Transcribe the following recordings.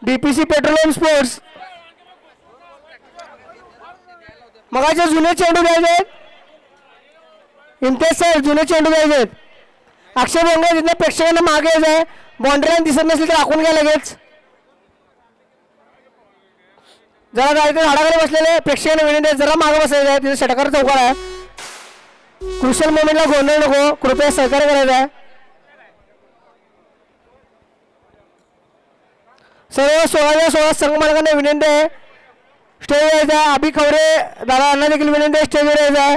DPC petroleum sports. मगाचे जुने चेंडू घ्यायचे आहेत. इम्तियाज सर जुने चेंडू घ्यायचे आहेत. अक्षय बोंगे जिथं प्रेक्षकांना मागे यायचं आहे. बाउंड्री लाईन दिसत नसेल तर आखून घ्या लगेच. जरा जायचं झाडाखाली बसलेले प्रेक्षकांना विनंती आहे जरा मागे बसायचं आहे. तिथे षटकार चौकार आहे. क्रुशियल मोमेंटला गोंधळ नको कृपया सहकार्य करायचं आहे. सर्व 16 संघ मालकांना विनंती आहे स्टेज यायचं आहे. अभि खवरे दादा यांना देखील विनंती आहे स्टेजवर यायचं आहे.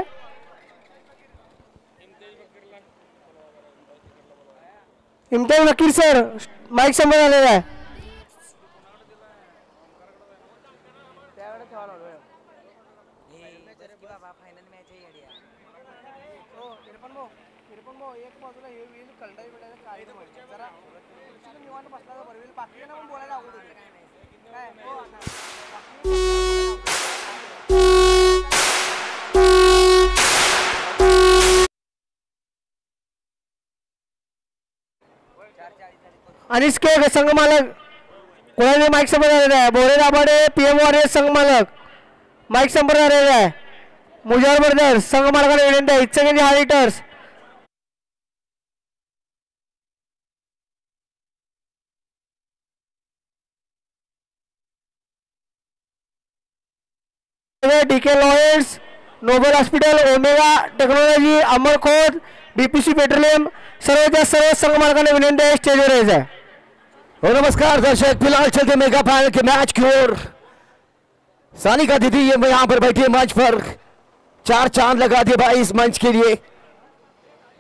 इम्तियाज नकीर सर माईक समोर आलेला आहे. आणि संघ मालक कोणाने माईक समोर आलेला आहे. बोरे दाभाडे पीएम वॉरियर संघ मालक माईक समोर आलेला आहे. मुजावर ब्रदर्स संघ मालकाला विनंती आहे. इच्छा हार्डिटर्स DK Lawyers Noble Hospital Omega Technology Amar खोद डीपीसी पेट्रोलियम सर्व संघ मालकांना विनंती आहे स्टेजवर यायचं आहे. नमस्कार दर्शक, फिलहाल चलते मेगा फाइनल के मैच की ओर. सानिका दीदी ये यहाँ पर बैठी है मंच पर. 4 चांद लगा दिए भाई इस मंच के लिए.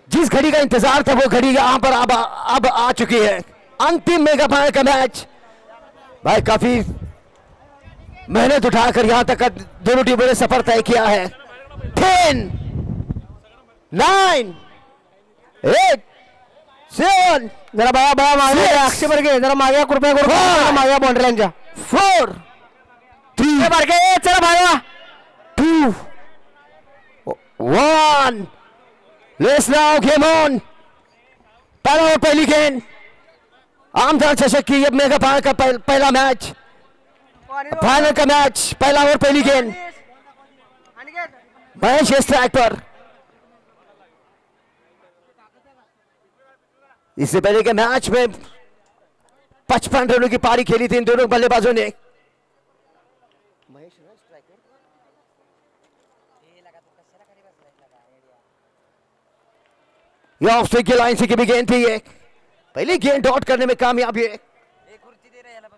जिस घड़ी का इंतजार था वो घड़ी यहाँ पर अब आ चुकी है. अंतिम मेगा फाइनल का मैच भाई. काफी मेहनत उठाकर यहाँ तक दोनों टीमों ने सफर तय किया है. 10 9 8 7 जरा बघा मागे अक्षय बर्गे जरा मागे कृपया करून मागे बाउंड्री लाईनच्या. 4 3 बर्गे चला भाया 2 1. Let's now game on. पहला और पहली गेंद आमदार चषक की ये मेगा फाइनल का पहला मैच. फाइनल का मैच पहला और पहली गेंद. महेश इस ट्रैक पर. इससे पहले के मैच में 55 रनों की पारी खेली थी इन दोनों बल्लेबाजों ने. यह ऑफ स्विंग की लाइन से की भी गेंद थी. ये पहली गेंद डॉट करने में कामयाब है.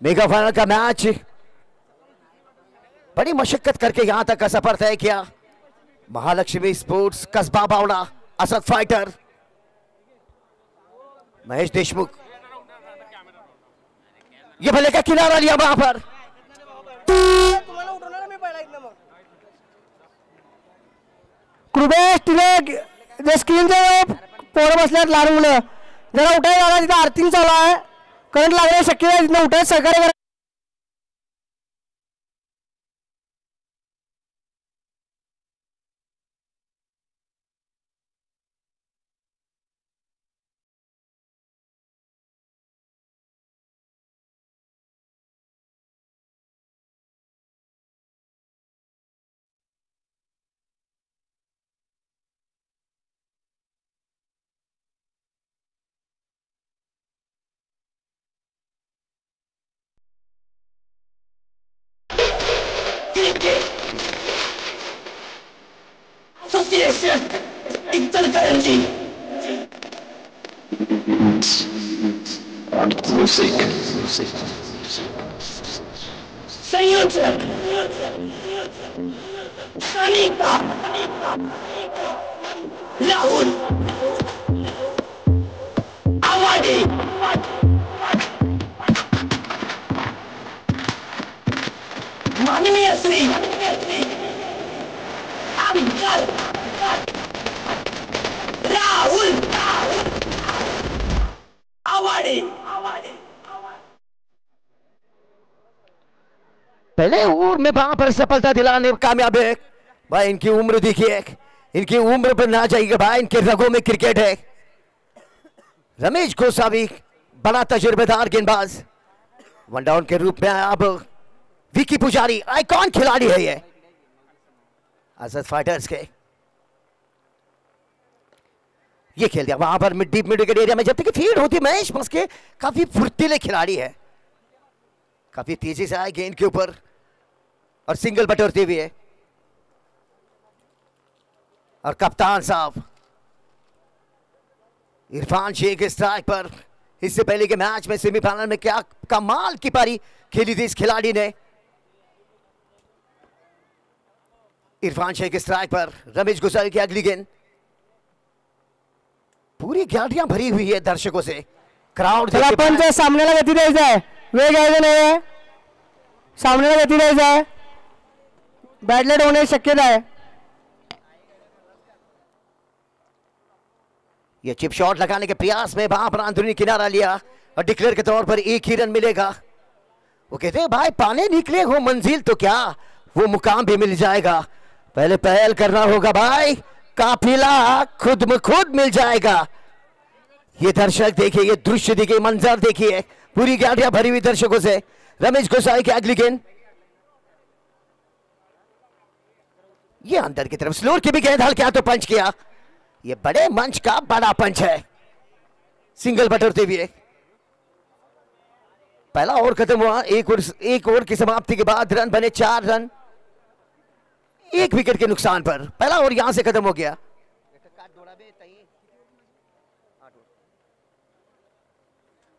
मेगा फाइनल का मैच बड़ी मशक्कत करके यहां तक का सफर तय किया. महालक्ष्मी स्पोर्ट्स कस्बा बावड़ा असद फाइटर महेश देशमुख. ये भले का किनारा लिया वहां पर. कृपया तिला स्क्रीन पोरं बसल्यात लहान मुलं जरा उठायला तिथं आर्थिंग चालू आहे. करंट लागण्याची शक्यता आहे. तिथं उठायला सहकार्य करा. Association Intercurrency Music संयुक्त सानिका राहुल आवाडी माननीय श्री राहुल आवाड़ी. पहले ओवर में वहां पर सफलता दिलाने में कामयाब है भाई. इनकी उम्र देखिए, इनकी उम्र पर ना जाइए भाई. इनके रगों में क्रिकेट है. रमेश गोसावी बड़ा तजुर्बेदार गेंदबाज. वन डाउन के रूप में अब विकी पुजारी, आइकॉन खिलाड़ी है ये आजाद फाइटर्स के। ये खेल दिया वहां पर डीप मिड विकेट एरिया में, जब तक फील्ड होती महेश बस के काफी फुर्तीले खिलाड़ी है, काफी तेजी से आए गेंद के ऊपर और सिंगल बटोरते हुए। और कप्तान साहब इरफान शेख स्ट्राइक पर। इससे पहले के मैच में सेमीफाइनल में क्या कमाल की पारी खेली थी इस खिलाड़ी ने। इरफान शेख स्ट्राइक पर, रमेश गुसाई की अगली गेंद। पूरी गैलरियां भरी हुई है दर्शकों से, क्राउड पंच सामन्याला गती द्यायचा आहे, वेळ घ्यायचा नाही, सामन्याला गती द्यायचा आहे, बॅटलेट होण्याची शक्यता आहे। ये चिप शॉट लगाने के प्रयास में वहां पर अंदरूनी किनारा लिया और डिक्लेयर के तौर पर एक ही रन मिलेगा। वो कहते हैं भाई पाने निकले हो मंजिल तो क्या वो मुकाम भी मिल जाएगा, पहले पहल करना होगा भाई, काफिला खुद में खुद मिल जाएगा। ये दर्शक देखिए, ये दृश्य देखिए, मंजर देखिए, पूरी गैलरियां भरी हुई दर्शकों से। रमेश गोसाई की अगली गेंद, ये अंदर की तरफ स्लोर की भी गेंद हल्के हाथों पंच किया। ये बड़े मंच का बड़ा पंच है, सिंगल बटोरते हुए। पहला ओवर खत्म हुआ, एक ओवर की समाप्ति के बाद रन बने 4 रन, 1 विकेट के नुकसान पर पहला ओवर यहां से खत्म हो गया।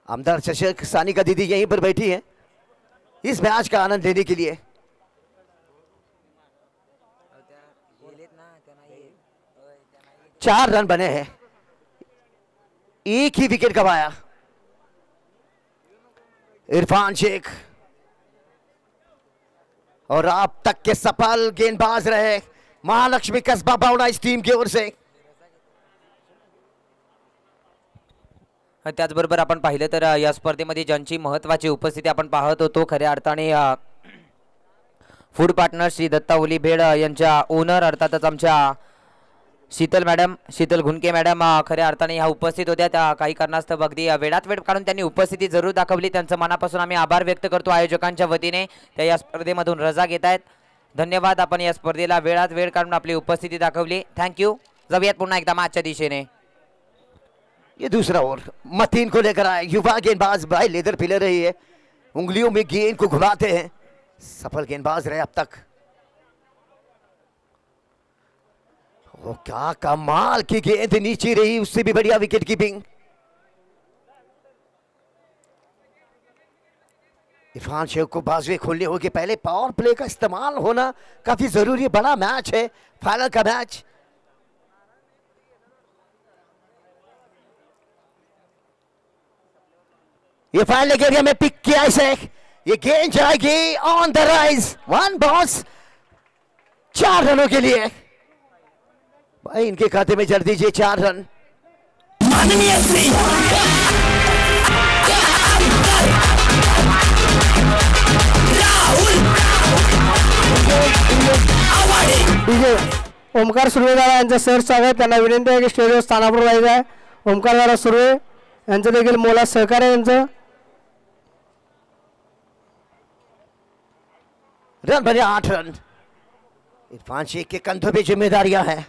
आमदार चषक सानिका दीदी यहीं पर बैठी है इस मैच का आनंद लेने के लिए। चार रन बने हैं, 1 ही विकेट गंवाया इरफान शेख, और अब तक के सफल गेंदबाज रहे महालक्ष्मी कस्बा बावडा इस टीम की ओर से। त्याचबरोबर आपण पाहिलं तर या स्पर्धेमध्ये ज्यांची महत्त्वाची उपस्थिती आपण पाहत होतो, खऱ्या अर्थाने फूड पार्टनर श्री दत्ता ओली भेड यांच्या ओनर अर्थातच आमच्या शीतल घुनके मॅडम खऱ्या अर्थाने ह्या उपस्थित होत्या। त्या काही कारणास्तव अगदी वेळात वेळ काढून त्यांनी उपस्थिती जरूर दाखवली, त्यांचं मनापासून आम्ही आभार व्यक्त करतो आयोजकांच्या वतीने। त्या या स्पर्धेमधून रजा घेत आहेत, धन्यवाद। आपण या स्पर्धेला वेळात वेळ काढून आपली उपस्थिती दाखवली, थँक्यू। जाऊयात पुन्हा एकदा मॅचच्या दिशेने। ये दूसरा ओवर मतीन को लेकर आए युवा गेंदबाज, भाई लेदर पिलर रही है, उंगलियों में गेंद को घुमाते हैं, सफल गेंदबाज रहे अब तक। वो क्या कमाल की गेंद नीचे रही, उससे भी बढ़िया विकेट कीपिंग। इरफान शेख को बाजुएं खोलनी होगी, पहले पावर प्ले का इस्तेमाल होना काफी जरूरी, बड़ा मैच है, फाइनल का मैच। ये फाइनल एरिया में पिक किया इसे, ये गेंद जाएगी ऑन द राइज, 1 बॉस 4 रनों के लिए। भाई इनके खाते में जड़ दीजिए 4 रन। माननीय श्री राहुल आवाडे। ओमकार सुर्वे दादा यांचं सर स्वागत, त्यांना विनंती आहे की स्टेजवर स्थानावर राहायचं आहे। ओमकार दादा सुर्वे यांचं देखील मोलाचं सहकार्य यांचं। रन बने 8 रन। इरफान शेख के कंधों पे जिम्मेदारियां हैं।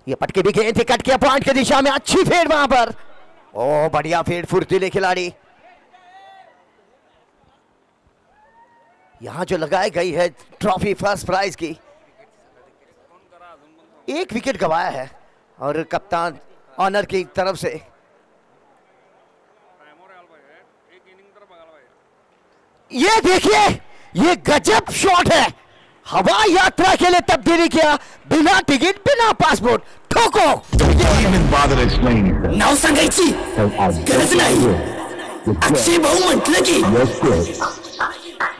ये पटके भी गए थे, कट किया पॉइंट की दिशा में, अच्छी फेड वहां पर, ओ बढ़िया फेड, फुर्तीले खिलाड़ी। यहां जो लगाई गई है ट्रॉफी फर्स्ट प्राइज की, 1 विकेट गंवाया है और कप्तान ऑनर की तरफ से। ये देखिए, ये गजब शॉट है, हवाई यात्रा के लिए तब्दीली किया, बिना टिकट बिना पासपोर्ट, ठोको। नाव सांगायची गरज नाही, अक्षय भाऊ म्हटलं की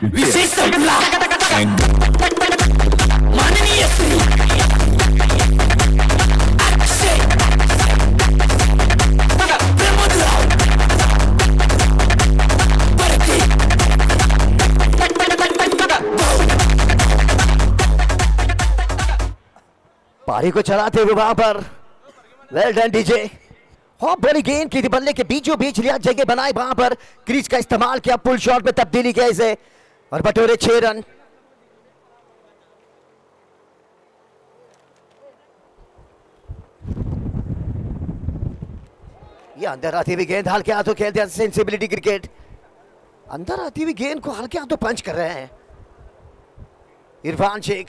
विशेष संपला। माननीय श्री अक्षय प्रमोदराव परके पारी को चलाते हुए वहां पर वेल डन डीजे, और बड़ी गेंद की थी, बल्ले के बीचों बीच लिया, जगह बनाई, वहां पर क्रीज का इस्तेमाल किया, पुल शॉट में तब्दीली किया इसे और बटोरे 6 रन। ये अंदर आती हुई गेंद हल्के हाथों खेलते हैं सेंसिबिलिटी क्रिकेट। अंदर आती हुई गेंद को हल्के हाथों पंच कर रहे हैं इरफान शेख।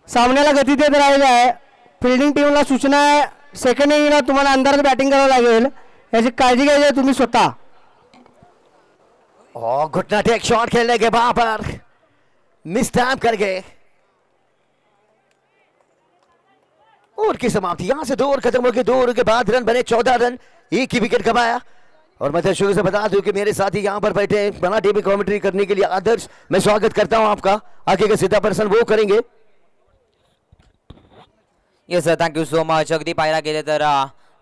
सामन्याला गती देत राहिला आहे। फिल्डिंग टीमला सूचना आहे, सेकंड इनिंगला तुम्हाला अंधारात बॅटिंग करावं लागेल, याची काळजी घ्यायची आहे तुम्ही स्वतः। और घुटना टेक शॉट खेलने के वहां पर मिस टाइम कर गए और की समाप्ति। यहां से 2 ओवर खत्म हो गए, 2 ओवर के बाद रन बने 14 रन, एक ही विकेट गवाया। और मैं तो शुरू से बता दूं कि मेरे साथी यहां पर बैठे हैं बना टीवी कमेंट्री करने के लिए। आदर्श, मैं स्वागत करता हूं आपका। आगे का सीधा पर्सन वो करेंगे। Yes sir, thank you so much. अगदी पाहायला गेले तर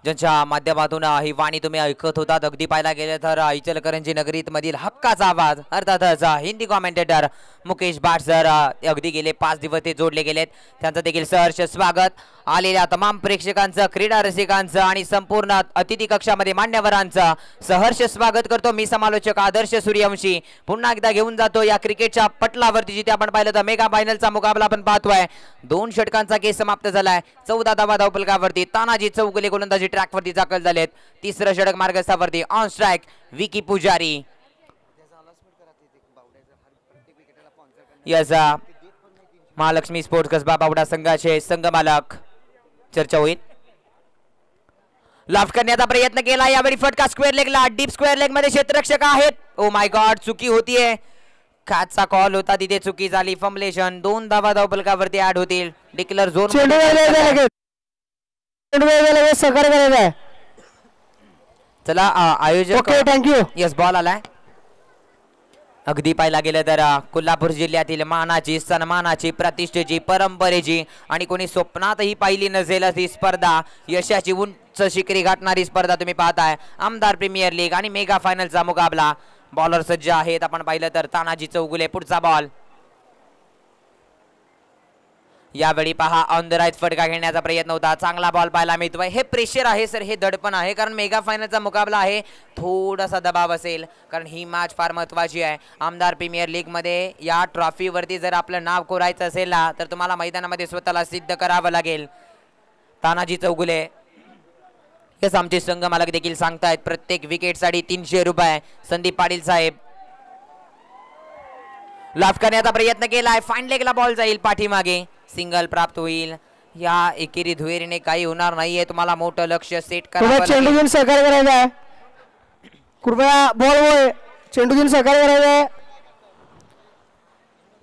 ज्यांच्या माध्यमातून ही वाणी तुम्ही ऐकत होतात, अगदी पाहायला गेले तर इचलकरंजी नगरीत मधील हक्काचा आवाज अर्थातच हिंदी कॉमेंटेटर मुकेश भाट सर अगदी गेले 5 दिवस ते जोडले गेलेत, त्यांचं देखील सहर्ष स्वागत। आलेल्या तमाम प्रेक्षकांचं, क्रीडा रसिकांचं आणि संपूर्ण अतिथी कक्षामध्ये मान्यवरांचं सहर्ष स्वागत करतो मी, समालोचक आदर्श सूर्यवंशी। पुन्हा एकदा घेऊन जातो या क्रिकेटच्या पटलावरती, जिथे आपण पाहिलं तर मेगा फायनलचा मुकाबला आपण पाहतोय। 2 षटकांचा खेळ समाप्त झालाय। 14 धावा धावफलकावरती तानाजी चौगुले गोलंदाजी ट्रॅकवरती दाखल झालेत। 3रं षटक मार्गस्थावरती ऑन स्ट्राइक विकी पुजारी। यस, महालक्ष्मी स्पोर्ट्स कसबा बावडा संघाचे संघमालक चर्चा होईल। लाफ्ट करण्याचा प्रयत्न केला, यावेळी फटका स्क्वेअर लेगला, डीप स्क्वेअर लेग मध्ये क्षेत्ररक्षक आहेत। ओ माय गॉड, चुकी होतीये, कॅचचा कॉल होता, तिथे चुकी झाली, फंबलेशन। 2 धावा धावफलकावरती ऍड होतील। डिक्लेअर झोन सहकार्य करायचं आहे। चला आयोजक, ओके, थँक्यू। यस, बॉल आलाय। अगदी पाहायला गेलं तर कोल्हापूर जिल्ह्यातील मानाची, सन्मानाची, प्रतिष्ठेची, परंपरेची आणि कोणी स्वप्नातही पाहिली नसेल अशी स्पर्धा, यशाची उंच शिखरी गाठणारी स्पर्धा तुम्ही पाहताय। आमदार प्रीमियर लीग आणि मेगा फायनलचा मुकाबला। बॉलर सज्ज आहेत, आपण पाहिलं तर तानाजी चौगुले। पुढचा बॉल, यावेळी पहा ऑन द राईट फटका घेण्याचा प्रयत्न होता, चांगला बॉल पाहायला मिळतोय। हे प्रेशर आहे सर, हे दडपण आहे, कारण मेगा फायनलचा मुकाबला आहे, थोडासा दबाव असेल, कारण ही मॅच फार महत्त्वाची आहे। आमदार प्रीमियर लीग मध्ये या ट्रॉफीवरती जर आपलं नाव कोरायचं असेल ना, तर तुम्हाला मैदानामध्ये स्वतःला सिद्ध करावं लागेल। तानाजी चौगुले, हेच आमचे संघ मालक देखील सांगतायत, प्रत्येक विकेटसाठी 300 रुपये। संदीप पाटील साहेब, लाफ करण्याचा प्रयत्न केलाय, फाईन लेगला बॉल जाईल पाठीमागे, सिंगल प्राप्त होईल। या एकेरी दुहेरीने काही होणार नाहीये, तुम्हाला मोठं लक्ष सेट करावं चेंडू घेऊन सहकार्य करायचं आहे। कृपया बॉल चेंडू घेऊन सहकार्य करायचं आहे।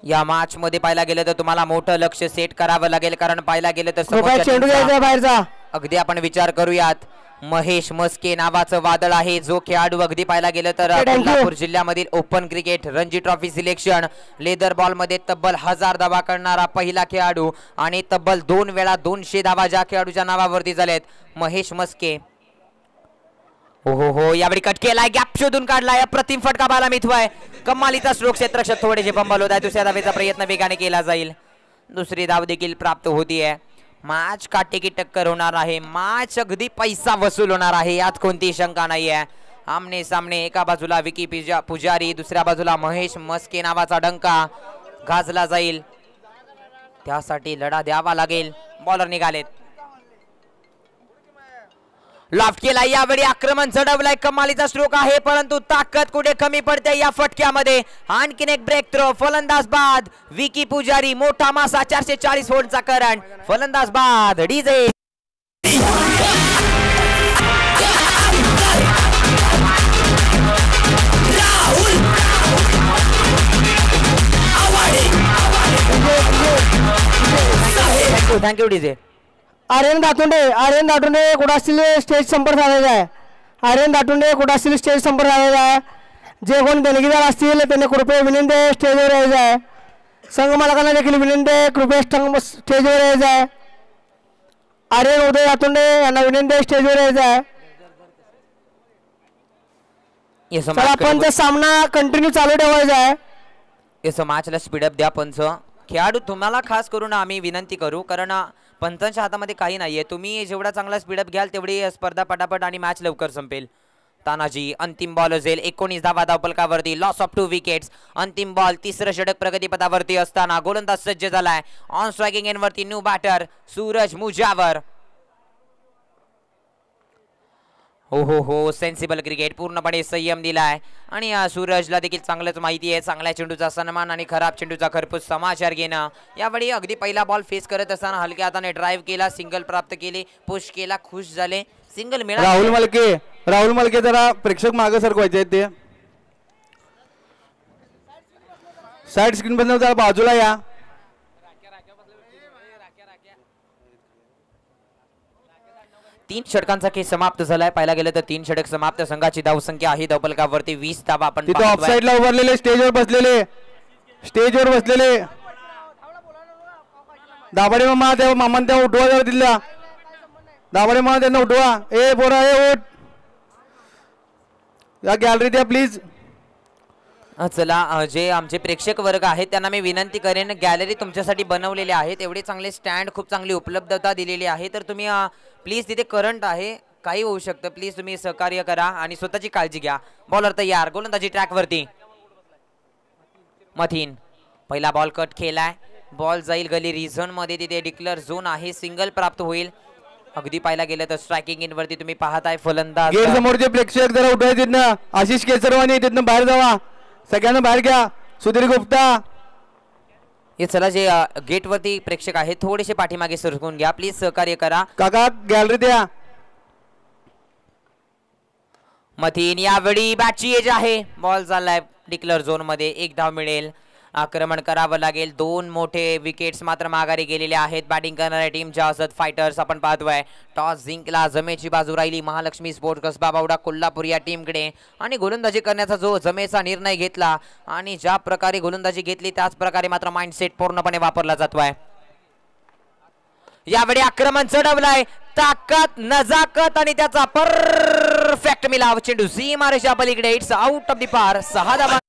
या मॅच मध्ये पाहायला गेलं तर तुम्हाला मोठं लक्ष सेट करावं लागेल, कारण पाहायला गेलं तर चेंडू घ्यायचा बाहेरचा। अगदी आपण विचार करूयात, महेश मस्के नावाचं वादळ आहे, जो खेळाडू अगदी पाहायला गेलं तर कोल्हापूर जिल्ह्यामधील open cricket Ranji trophy selection leather ball मध्ये तब्बल 1000 धावा करणारा पहिला खेळाडू आणि तब्बल 2 वेळा 200 धावा ज्या खेळाडूच्या नावावरती झालेत, महेश मस्के। हो, यावेळी कट केलाय, गॅप शोधून काढलाय, अप्रतिम फटका पाहायला मिळतोय, कमालीचा स्ट्रोक, क्षेत्ररक्षक थोडेसे फंबल होत आहे। दुसऱ्या धावेचा प्रयत्न वेगाने केला जाईल, दुसरी धाव देखील प्राप्त होतीये। मॅच काटेकी टक्कर होणार आहे, मॅच अगदी पैसा वसूल होणार आहे, यात कोणतीही शंका नाहीये। आमने सामने, एका बाजूला विकी पुजारी, दुसऱ्या बाजूला महेश मस्के नावाचा डंका गाजला जाईल, त्यासाठी लढा द्यावा लागेल। बॉलर निघालेत, लाफ्ट केला, यावेळी आक्रमण चढवलंय, कमालीचा स्ट्रोक आहे, परंतु ताकद कुठे कमी पडते या फटक्यामध्ये। आणखीन एक ब्रेक थ्रो, फलंदाज बाद विकी पुजारी, मोठा मासा, 440 व्होल्टचा करंट, फलंदाज बाद DJ. Thank you DJ. Aryan Datunde कुठं असतील स्टेज संपर्क साधायचा आहे। आर्यन दाटुंडे कुठं असतील स्टेज संपर्क साधायचा आहे। जे कोण देणगीदार असतील त्यांनी कृपया विनंती स्टेजवर यायचं आहे। संघ मालकांना देखील विनंती कृपया स्टेजवर यायचं आहे। आर्यन उदय दाटुंडे यांना विनंती स्टेजवर यायचं आहे। चला, पंच सामना कंटिन्यू चालू ठेवायचा आहे। मॅचला स्पीडअप द्या पंच, खेळाडू तुम्हाला खास करून आम्ही विनंती करू, कारण पंचांच्या हातामध्ये काही नाहीये. तुम्ही जेवढा चांगला स्पीडअप घ्याल तेवढी स्पर्धा पटापट आणि मॅच लवकर संपेल. तानाजी अंतिम बॉल असेल, 19 धावा धावपलकावरती, लॉस ऑफ 2 विकेट्स. अंतिम बॉल, तिसरं षटक प्रगतीपथावरती असताना गोलंदाज सज्ज झालाय. ऑन स्ट्रायकिंग एंडवरती न्यू बॅटर सूरज मुजावर. हो सेन्सिबल क्रिकेट, पूर्णपणे संयम दिलाय आणि सूरजला देखील चांगलंच माहिती आहे चांगल्या चेंडूचा सन्मान आणि खराब चेंडूचा खरपूस समाचार घेणं. यावेळी अगदी पहिला बॉल फेस करत असताना हलक्या हाताने ड्राईव्ह केला, सिंगल प्राप्त केली, पुश केला, खुश झाले, सिंगल मिळाला. राहुल मलके जरा प्रेक्षक मागे सरकवायचे ते साइड स्क्रीन बंद जरा बाजूला या. तीन षटकांचा खेळ समाप्त झालाय. पाहायला गेलं तर 3 षटक समाप्त. संघाची धावसंख्या आहे धावपलकावरती 20 धावा. आपण तिथे ऑफ साइडला उभारलेले स्टेजवर बसलेले दाभाडे मामा त्या मामान त्या उठवा जरा दिल्या. दाभाडे मामा त्यांना उठवा. ए बोरा ए उठ या गॅलरी द्या प्लीज. चला, जे आमचे प्रेक्षक वर्ग आहेत त्यांना मी विनंती करेन, गॅलरी तुमच्यासाठी बनवलेली आहे, तेवढे चांगले स्टँड, खूप चांगली उपलब्धता दिलेली आहे, तर तुम्ही प्लीज तिथे करंट आहे, काही होऊ शकतं, प्लीज तुम्ही सहकार्य करा आणि स्वतःची काळजी घ्या. बॉलर तयार, गोलंदाजी ट्रॅकवरती. मथीन पहिला बॉल कट केलाय, बॉल जाईल गली रिझन मध्ये, तिथे डिक्लेअर झोन आहे, सिंगल प्राप्त होईल. अगदी पाहायला गेलं तर स्ट्रायकिंग इन वरती तुम्ही पाहताय फलंदाज. गेट समोरचे प्रेक्षक जरा उठाय तिथनं. आशिष केसरवानी तिथनं बाहेर जावा, सगळ्यांना बाहेर घ्या. सुधीर गुप्ता हे चला, जे गेट वरती प्रेक्षक आहेत थोडेसे पाठीमागे सरकून घ्या, प्लीज सहकार्य करा. काका गॅलरी द्या. मथीन यावेळी बॅटची एज आहे, बॉल चाललाय डिक्लेअर झोन मध्ये, 1 धाव मिळेल. आक्रमण करावं लागेल. 2 मोठे विकेट्स मात्र माघारी गेलेले आहेत बॅटिंग करणाऱ्या टीमच्या असत फायटर्स. आपण पाहतोय टॉस जिंकला, जमेची बाजू राहिली महालक्ष्मी स्पोर्ट्स कसबा बावडा कोल्हापूर या टीमकडे आणि गोलंदाजी करण्याचा जो जमेचा निर्णय घेतला आणि ज्या प्रकारे गोलंदाजी घेतली त्याच प्रकारे मात्र माइंडसेट पूर्णपणे वापरला जातोय. यावेळी आक्रमण चढवलाय, ताकद, नजाकत आणि त्याचा परफेक्ट मिलाव. चेंडू सीमारेषा पलीकडे, इट्स आउट ऑफ द पार. 6 धावा.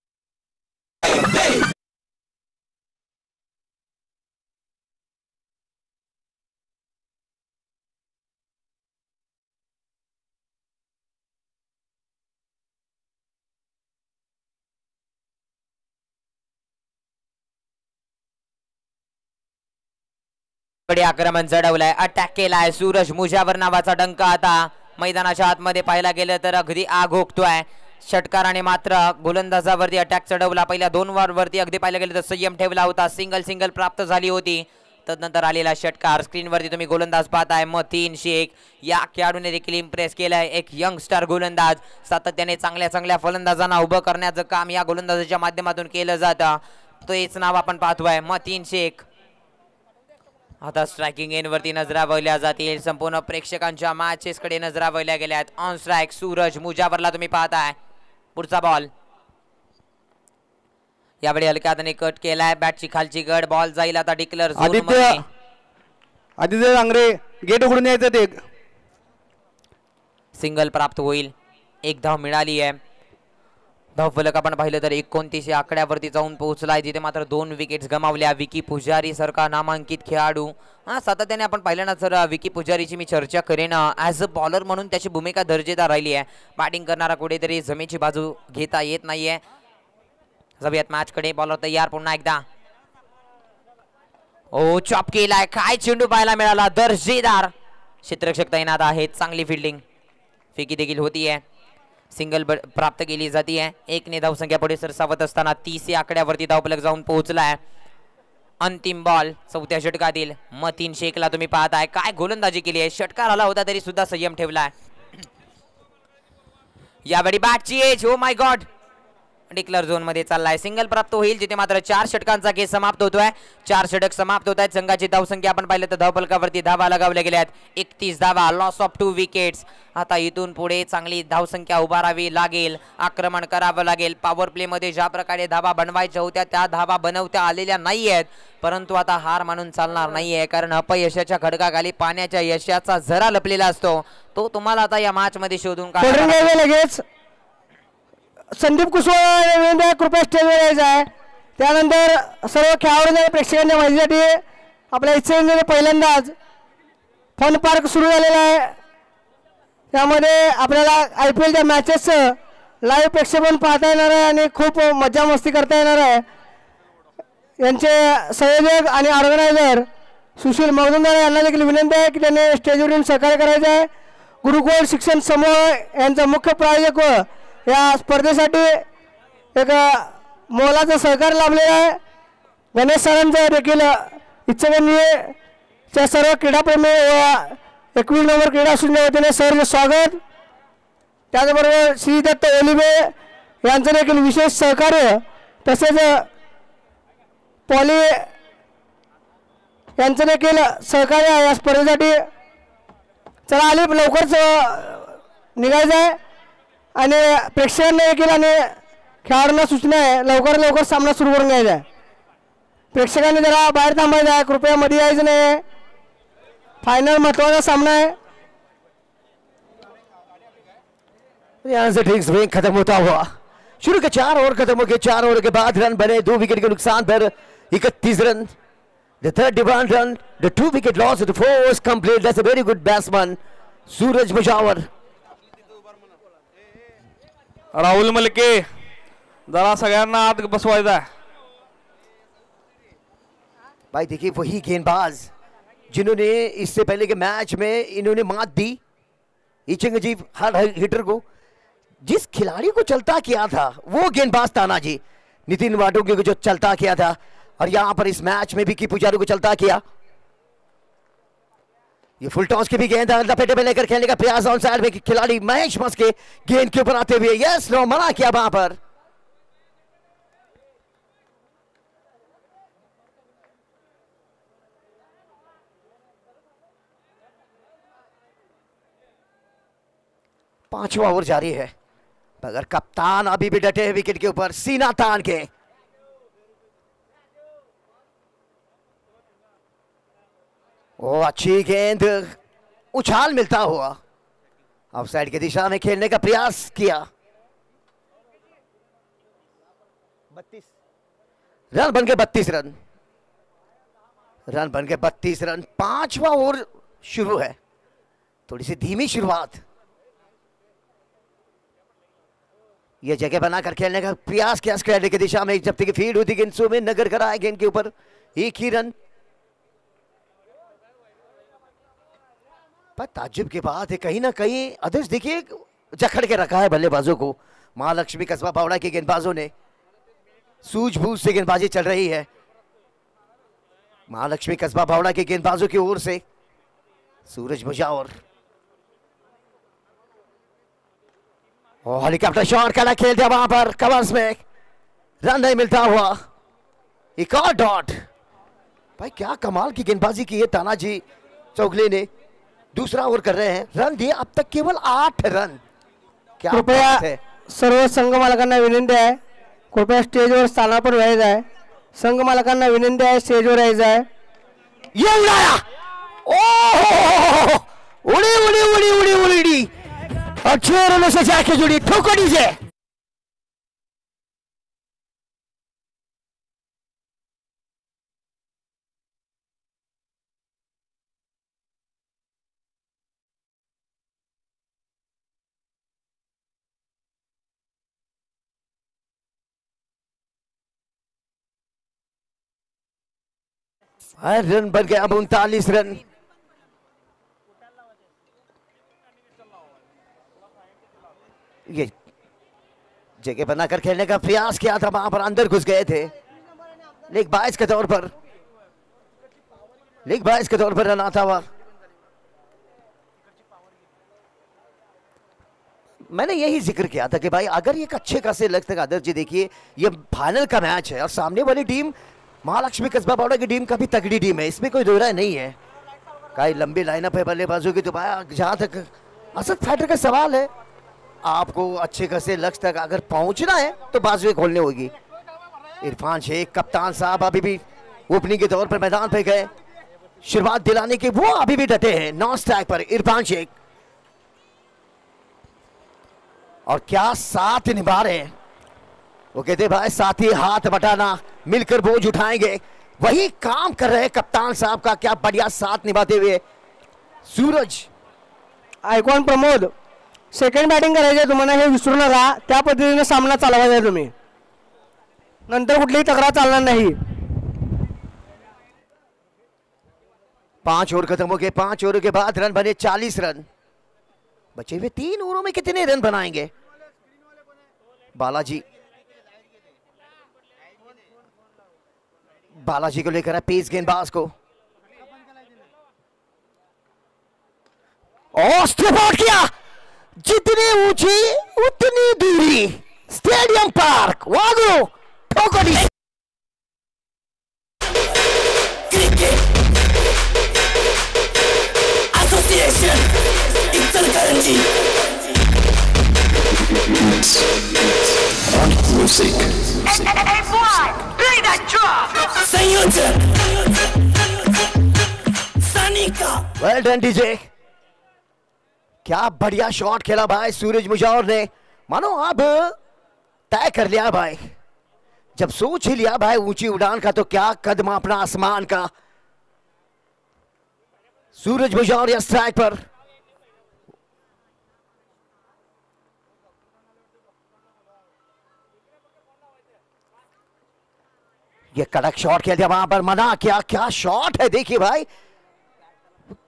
आक्रमण चढवलाय, अटॅक केलाय, सूरज मुजावर नावाचा डंका आता मैदानाच्या आतमध्ये पाहायला गेलं तर अगदी आग ओकतोय. षटकाराने मात्र गोलंदाजावरती अटॅक चढवला. पहिल्या 2 वरती अगदी पाहायला गेलं तर संयम ठेवला होता, सिंगल प्राप्त झाली होती. तदनंतर आलेला षटकार, स्क्रीनवरती तुम्ही गोलंदाज पाहताय मतीन शेख. या खेळाडूने देखील इम्प्रेस केलाय, एक यंगस्टर गोलंदाज. सातत्याने चांगल्या फलंदाजांना उभं करण्याचं काम या गोलंदाजाच्या माध्यमातून केलं जातं. तेच नाव आपण पाहतोय मतीन शेख. आता स्ट्रायकिंग एंड वरती नजरा वळल्या जातील, संपूर्ण प्रेक्षकांच्या मॅचेस कडे नजरा वळल्या गेल्यात. ऑन स्ट्राइक सूरज मुजावरला तुम्ही पाहताय. पुढचा बॉल यावेळी हलक्या हाताने कट केलाय, बॅटची खालची गड, बॉल जाईल आता डिक्लेअर झोन मध्ये. आदित्य रांगरे गेट उघडून यायचं, ते सिंगल प्राप्त होईल. 1 धाव मिळाली आहे. धावफलक आपण पाहिलं तर 29 या आकड्यावरती जाऊन पोहोचलाय, जिथे मात्र 2 विकेट्स गमावल्या. विकी पुजारी सारखा नामांकित खेळाडू. सातत्याने आपण पाहिलं ना सर, विकी पुजारीची मी चर्चा करेन. ॲज अ बॉलर म्हणून त्याची भूमिका दर्जेदार राहिली आहे. बॅटिंग करणारा कुठेतरी जमेची बाजू घेता येत नाहीये. जाऊयात मॅच कडे. बॉलर तयार पुन्हा एकदा. ओ चॉप केलाय, काय चेंडू पाहायला मिळाला, दर्जेदार. क्षेत्ररक्षक तैनात आहेत, चांगली फिल्डिंग. फेकी देखील होतीये, सिंगल प्राप्त केली जाते. 1 ने धावसंख्या पुढे सरसावत असताना 30 या आकड्यावरती धावफलक जाऊन पोहोचलाय. अंतिम बॉल 4थ्या षटकातील मतीन शेखला तुम्ही पाहताय, काय गोलंदाजी केली आहे. षटकार आला होता तरी सुद्धा संयम ठेवलाय. यावेळी बॅटची edge, oh my God, declare zone मध्ये चाललाय. सिंगल प्राप्त होईल, जिथे मात्र 4 षटकांचा खेळ समाप्त होतोय. 4 षटक समाप्त होत आहेत. संघाची धावसंख्या आपण पाहिलं तर धावफलकावरती धावा लगावल्या गेल्यात 31 धावा, लॉस ऑफ 2 विकेट्स. आता इथून पुढे चांगली धावसंख्या उभारावी लागेल, आक्रमण करावं लागेल. पॉवर प्ले मध्ये ज्या प्रकारे धावा बनवायच्या होत्या त्या धावा बनवता आलेल्या नाही आहेत, परंतु आता हार मानून चालणार नाहीये, कारण अपयशाच्या खडकाखाली पाण्याच्या यशाचा झरा लपलेला असतो. तो तुम्हाला आता या मॅच मध्ये शोधून काढावा. लगेच संदीप कुशवाहा कृपया स्टेजवर यायचं आहे. त्यानंतर सर्व खेळाडूंना प्रेक्षकांच्या माहितीसाठी आपल्या इच्छेने पहिल्यांदाच फन पार्क सुरू झालेला आहे. त्यामध्ये आपल्याला IPLच्या मॅचेसचं लाईव्ह प्रक्षेपण पाहता येणार आहे आणि खूप मजा मस्ती करता येणार आहे. यांचे संयोजक आणि ऑर्गनायझर सुशील मगदुमदार यांना देखील विनंती आहे की त्यांनी स्टेजवरून सहकार्य करायचं आहे. गुरुकुल शिक्षण समूह यांचा मुख्य प्रायोजक व या स्पर्धेसाठी एक मोलाचं सहकार्य लाभलेलं आहे. गणेश सरांचं देखील इच्छुकांच्या सर्व क्रीडाप्रेमी व 21 नंबर क्रीडा असुंच्या वतीने सहर्ष स्वागत. त्याचबरोबर श्री दत्त ओलिबे यांचं देखील विशेष सहकार्य तसेच पॉली यांचं देखील सहकार्य या स्पर्धेसाठी. चला आली लवकरच निघायचं आहे आणि प्रेक्षकांना देखील आणि खेळाडूंना सूचना आहे लवकर सामना सुरू करून घ्यायचा आहे. प्रेक्षकांनी जरा बाहेर थांबायचं आहे, कृपया मध्ये यायचं नाही. फायनल महत्वाचा सामना है. यहाँ से ठीक स्विंग खत्म होता हुआ शुरू के 4 ओवर खत्म हो गए. 4 ओवर के बाद रन बने 2 विकेट के नुकसान पर 31 run. The third demand run, the 2 wicket loss, the 4 was complete. That's a very good batsman, Suraj Mujawar. Rahul Malke जरा सगळ्यांना आत बसवायचा आहे. भाई देखिए वही गेंदबाज जिन्होंने इससे पहले के मैच में इन्होंने मात दी इचंगजीव हर हिटर को. जिस खिलाड़ी को चलता किया था वो गेंदबाज तानाजी नितिन वाडोगे को जो चलता किया था और यहां पर इस मैच में भी की पुजारी को चलता किया. ये फुल टॉस की भी गेंद लपेटे में लेकर खेलने का प्रयास ऑन साइड में खिलाड़ी महेश मस के गेंद के ऊपर आते हुए यस नो मना किया वहां पर. पांचवा ओवर जारी है मगर कप्तान अभी भी डटे हैं विकेट के ऊपर सीना तान के. ओ अच्छी गेंद उछाल मिलता हुआ ऑफसाइड की दिशा में खेलने का प्रयास किया. 32 रन बन के 32 रन. रन बन के 32 रन. पांचवा ओवर शुरू है. थोड़ी सी धीमी शुरुआत. यह जगह बनाकर खेलने का प्रयास किया स्क्वायर की दिशा में जब तक फीड होती गेंद में नगर कराए गेंद के ऊपर 1 ही रन. पर ताज्जुब के बाद कहीं ना कहीं आदर्श देखिए जकड़ के रखा है बल्लेबाजों को. महालक्ष्मी कस्बा बावड़ा के गेंदबाजों ने सूझबूझ से गेंदबाजी चल रही है. महालक्ष्मी कस्बा बावड़ा के गेंदबाजों की ओर से सूरज मुजावर और हेलीकॉप्टर शॉट का खेल दिया वहां पर कवर्स में. रन नहीं मिलता हुआ. एक और डॉट. भाई क्या कमाल की गेंदबाजी की है तानाजी चौगले ने. दूसरा ओवर कर रहे हैं. रन दिए अब तक केवल 8 रन. क्या कृपया बात है. सर्व संघ मालकांना विनंती आहे कृपया स्टेजवर स्थानापन्न व्हायचं आहे. संघ मालकांना विनंती आहे स्टेजवर यायचं आहे. ये उड़ाया. ओ उड़ी उड़ी उड़ी उड़ी उड़ी और 6 रनों से जाके जुड़ी ठोको डीजे. रन बन गया अब 39 रन. ये जगह बनाकर खेलने का प्रयास किया था वहां पर अंदर घुस गए थे. लेग बाइस के तौर पर रन आता हुआ. मैंने यही जिक्र किया था कि भाई अगर ये अच्छे खासे लगते आदर्श जी देखिए ये फाइनल का मैच है और सामने वाली टीम महालक्ष्मी कस्बा बावड़ा की टीम काफी तगड़ी टीम है. इसमें कोई दो राय नहीं है. कई लंबी लाइनअप है बल्लेबाजों की. तो भाई जहां तक असद फाइटर का सवाल है आपको अच्छे खासे लक्ष्य तक अगर पहुंचना है तो बाजुएं खोलनी होगी. इरफान शेख कप्तान साहब अभी भी ओपनिंग के तौर पर मैदान पे गए. शुरुआत दिलाने के वो अभी भी डटे हैं नॉन स्ट्राइक पर इरफान शेख. और क्या साथ निभा रहे हैं. वो कहते भाई साथी हाथ बटाना, मिलकर बोझ उठाएंगे। वही काम कर रहे कप्तान साहब का, क्या बढ़िया साथ निभाते हुए Suraj. Icon Pramod, second batting करायचे तुम्हाला, हे विसरू नका. त्या पद्धतीने सामना चालवायचा आहे तुम्ही, नंतर कुठलीही तक्रार चालणार नाही. 5 ओवर खत्म हो गए. 5 ओवर के बाद रन बने 40 रन. बचे हुए 3 ओवरों में कितने रन बनाएंगे बालाजी को लेकर है पेस गेंदबाज को, और स्ट्राइक आउट किया. जितनी ऊंची उतनी दूरी, स्टेडियम पार्क वागो ठोकरी. Cricket association Ichalkaranji. संयोजन सनिका. वेल डन डीजे, क्या बढ़िया शॉट खेला भाई सूरज मुजावर ने. मानो अब तय कर लिया भाई, जब सोच ही लिया भाई ऊंची उड़ान का, तो क्या कदम अपना आसमान का. सूरज मुजावर या स्ट्राइक पर. ये कड़क शॉट खेल दिया वहां पर, मना किया. क्या शॉट है देखिए भाई,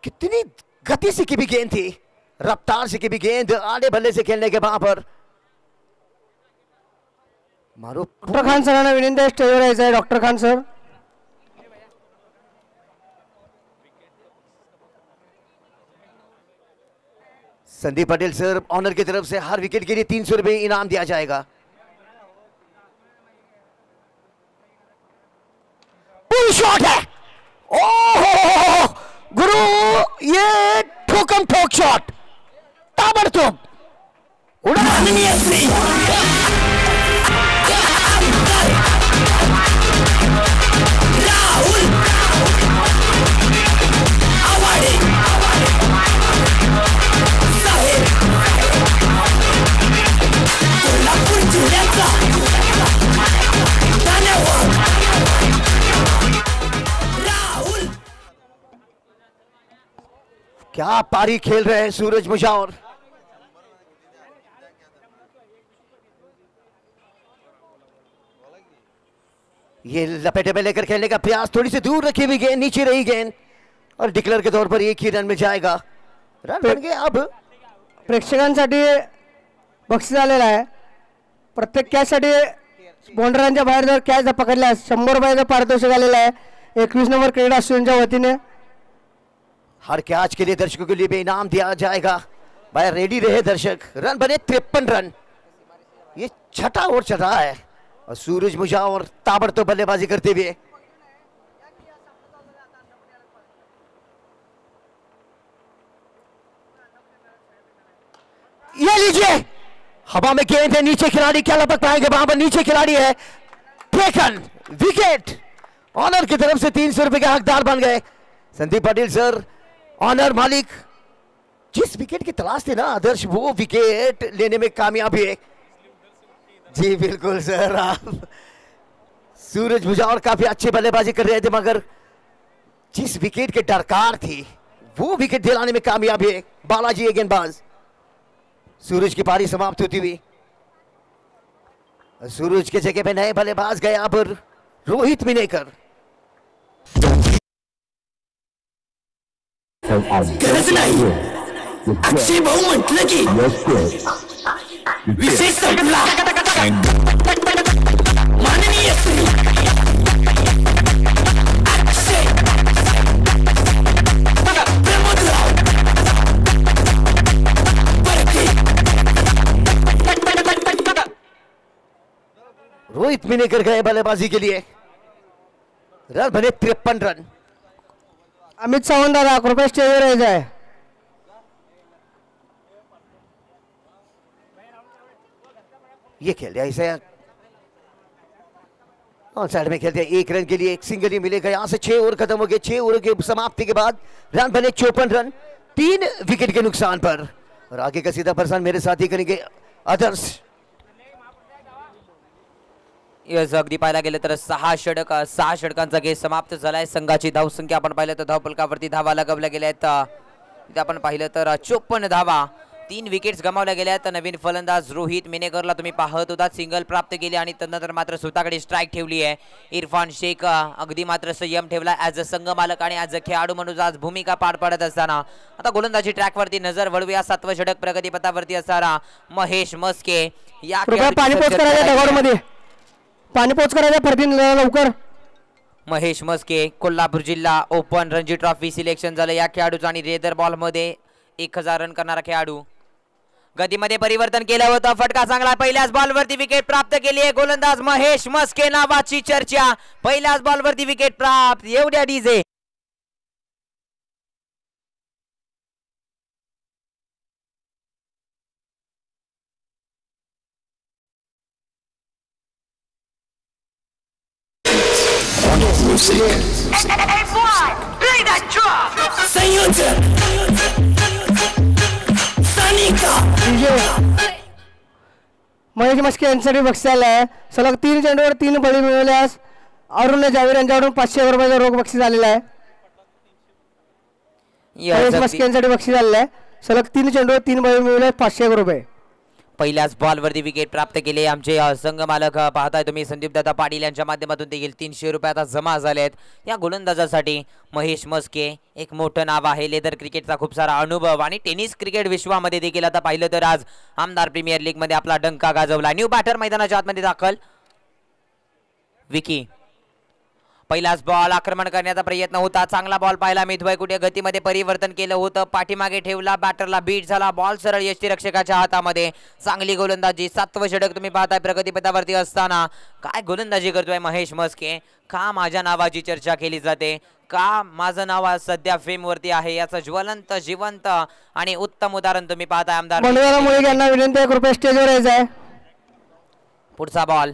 कितनी गति से की भी गेंद थी, रफ्तार से की भी गेंद, आड़े बल्ले से खेलने के वहां पर. मारो. डॉक्टर खान सरांना विनंती आहे स्टेजवर यायचं आहे. Doctor Khan sir. Sandeep Patel sir, honour की तरफ से हर विकेट के लिए 300 रुपए इनाम दिया जाएगा. पुल शॉट है. ओहो गुरु, ये ठोकम ठोक शॉट, ताबड़तोड़ उड़ानी राहुल आवाड़े साहेब कोल्हापूर जिल्ह्याचा धन्यवाद. राहुल क्या पारी खेल रहे हैं सूरज मुजावर. ये लपेटे में लेकर खेलने का प्रयास, थोड़ी सी दूर रखी हुई गेंद, नीचे रही गेंद, और डिक्लेयर के तौर पर एक ही रन में जाएगा. रन बन गए. अब प्रेक्षकांसाठी बक्षीस आलेलं आहे. प्रत्येक कॅचसाठी बॉन्डरांच्या बाहेर जर कॅच पकडल्यास 100 रुपयाचं पारितोषिक आलेलं आहे 21 नंबर क्रीडा असोसिएशनच्या वतीने. हर कैच के लिए दर्शकों के लिए भी इनाम दिया जाएगा. भाई रेडी रहे दर्शक. रन बने 53 रन. ये छठा ओवर चल रहा है और सूरज मुजावर ताबड़तोड़ बल्लेबाजी करते हुए. ये लीजिए, हवा में गेंद है, नीचे खिलाड़ी क्या लपक पाएंगे, वहां पर नीचे खिलाड़ी है. Taken wicket. ऑनर की तरफ से 300 रुपए के हकदार बन गए संदीप पाटिल सर. ऑनर मालिक जिस विकेट की तलाश थी ना आदर्श, वो विकेट लेने में कामयाब है. जी बिल्कुल सर, आप सूरज मुजावर काफी अच्छी बल्लेबाजी कर रहे थे, मगर जिस विकेट की दरकार थी वो विकेट दिलाने में कामयाब है बालाजी ये गेंदबाज. सूरज की पारी समाप्त होती हुई. सूरज के जगह पे नए बल्लेबाज गए अब रोहित मिनेकर. गरज नाही. अक्षय भाऊ म्हटलं की विशेष संपला. माननीय श्री अक्षय प्रमोदराव परके. रोहित मिनेकर गए बल्लेबाजी के लिए. रन बने 53 रन. अमित सावंत दादा कृपया स्टेजवर यायचं आहे. ये खेल दिया इसे ऑन साइड में खेलते हैं. 1 रन के लिए एक सिंगल ही मिलेगा. यहां से 6 ओवर खत्म हो गए. 6 ओवर की समाप्ति के बाद रन बने 54 रन 3 विकेट के नुकसान पर. और आगे का सीधा प्रसारण मेरे साथी करेंगे आदर्श. यस, अगदी पाहायला गेलं तर 6 षटकांचा खेळ समाप्त झालाय. संघाची धावसंख्या आपण पाहिलं तर धावफलकावरती धावा लगावल्या गेल्या आहेत. तिथे आपण पाहिलं तर 54 धावा. 3 विकेट्स गमावल्या गेल्या आहेत. नवीन फलंदाज रोहित मिनेगरला तुम्ही पाहत होता, सिंगल प्राप्त केली आणि त्यानंतर मात्र स्वतःकडे स्ट्राईक ठेवली आहे. इरफान शेख अगदी मात्र संयम ठेवला ॲज अ संघ मालक आणि ॲज अ खेळाडू म्हणून आज भूमिका पार पाडत असताना. आता गोलंदाजी ट्रॅकवरती नजर वळूया. 7वं षटक प्रगतीपथावरती असणारा महेश मस्के. या पाणी पोच करायचं दगडमध्ये, पाणी पोच करायचं फरतीन लवकर. महेश मस्के कोल्हापूर जिल्हा ओपन रणजी ट्रॉफी सिलेक्शन झालं या खेळाडूचं आणि रेदर बॉल मध्ये 1000 रन करणारा खेळाडू. गतीमध्ये परिवर्तन केलं होतं, फटका चांगला. पहिल्याच बॉलवरती विकेट प्राप्त केली आहे. गोलंदाज महेश मस्के नावाची चर्चा. पहिल्याच बॉलवरती विकेट प्राप्त. एवढ्या डीजे महेश मस्के यांच्यासाठी बक्षीस आलंय. सलग 3 चेंडूवर 3 बळी मिळवल्यास अरुण जावेर यांच्याकडून 500 रुपयाचा रोख बक्षीस आलेला आहे. महेश मस्के यांच्यासाठी बक्षीस आलेलं आहे. सलग 3 चेंडूवर 3 बळी मिळवल्यास 500 रुपये. पहिल्याच बॉलवरती विकेट प्राप्त केले आमचे संघ मालक पाहताय तुम्ही संदीप दादा पाटील यांच्या माध्यमातून देखील 300 रुपये आता जमा झाले आहेत. या गोलंदाजासाठी महेश मस्के एक मोठं नाव आहे. लेदर क्रिकेटचा खूप सारा अनुभव आणि टेनिस क्रिकेट विश्वामध्ये देखील आता पाहिलं तर आज आमदार प्रीमियर लीग मध्ये आपला डंका गाजवला. न्यू बॅटर मैदानाच्या आतमध्ये दाखल. विकी पहिलाच बॉल आक्रमण करण्याचा प्रयत्न होता. चांगला बॉल पाहिला मिथवाय कुठे गतीमध्ये परिवर्तन केलं होतं, पाठीमागे ठेवला, बॅटरला बीट झाला. बॉल सरळ यष्टीरक्षकाच्या हातामध्ये. चांगली गोलंदाजी. 7वं षटक तुम्ही पाहताय प्रगतीपथावरती असताना. काय गोलंदाजी करतोय महेश मस्के. का माझ्या नावाची चर्चा केली जाते, का माझं नाव आज सध्या फेमवरती आहे याचं ज्वलंत जिवंत आणि उत्तम उदाहरण तुम्ही पाहताय आमदार. यांना विनंती आहे कृपया स्टेजवर यायचं आहे. पुढचा बॉल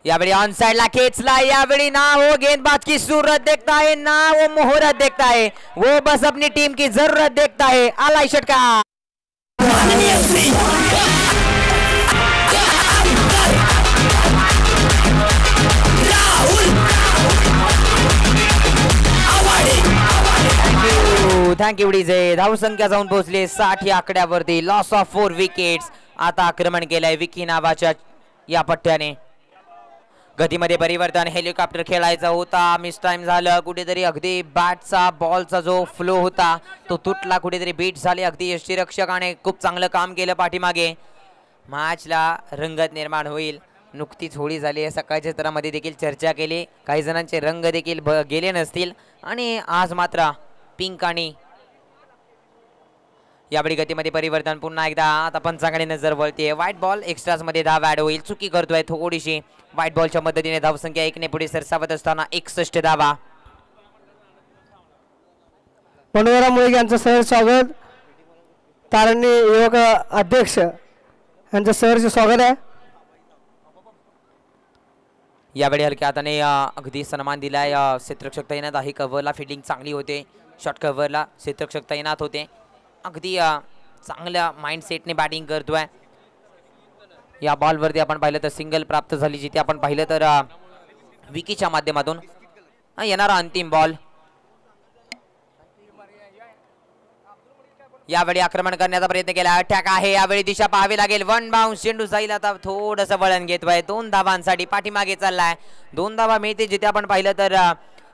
यावेळी ऑन साइड ला खेचला. यावेळी ना वो गेंदबाज की सूरत देखता है, ना वो मुहूर्त देखता है, वो बस अपनी टीम की जरूरत देखता है. आला षटकार. Thank you DJ. धावसंख्या जाऊन पोहोचली 60 या आकड्यावरती. Loss of 4 wickets. आता आक्रमण केलंय विकी नावाच्या या पट्ट्याने. गतीमध्ये परिवर्तन. हेलिकॉप्टर खेळायचा होता, मिस टाइम झालं कुठेतरी. अगदी बॅटचा बॉलचा जो फ्लो होता तो तुटला, कुठेतरी बीट झाली. अगदी यष्टीरक्षकाने खूप चांगलं काम केलं पाठीमागे. मॅचला रंगत निर्माण होईल. नुकतीच होळी झाली आहे, सकाळच्या स्तरामध्ये देखील चर्चा केली. काही जणांचे रंग देखील गेले नसतील आणि आज मात्र पिंक आणि यावेळी गतीमध्ये परिवर्तन. पुन्हा एकदा आता पंचांकडे नजर वळते. व्हाईट बॉल एक्स्ट्राज मध्ये धाव ऍड होईल. चुकी करतोय थोडीशी. व्हाईट बॉलच्या मदतीने धावसंख्या 1 ने पुढे सरसावत असताना 61 धावा. पंडोरा मुळे यांचं सहर्ष स्वागत. तारणी युवक अध्यक्ष यांचं सहर्ष स्वागत आहे. यावेळी हलक्या हाताने अगदी सन्मान दिलाय. क्षेत्ररक्षक तैनात आहे. कव्हरला फिल्डिंग चांगली होते. शॉर्ट कव्हरला क्षेत्ररक्षक तैनात होते. अगदी चांगल्या माइंडसेटने बॅटिंग करतोय. या बॉलवरती आपण पाहिलं तर सिंगल प्राप्त झाली, जिथे आपण पाहिलं तर विकीच्या माध्यमातून येणारा अंतिम बॉल. यावेळी आक्रमण करण्याचा प्रयत्न केला. अटॅक आहे. यावेळी दिशा पाहावी लागेल. 1 बाउन्स. चेंडू जाईल आता थोडंसं वळण घेतोय. 2 धावांसाठी पाठीमागे चाललाय. 2 धावा मिळते, जिथे आपण पाहिलं तर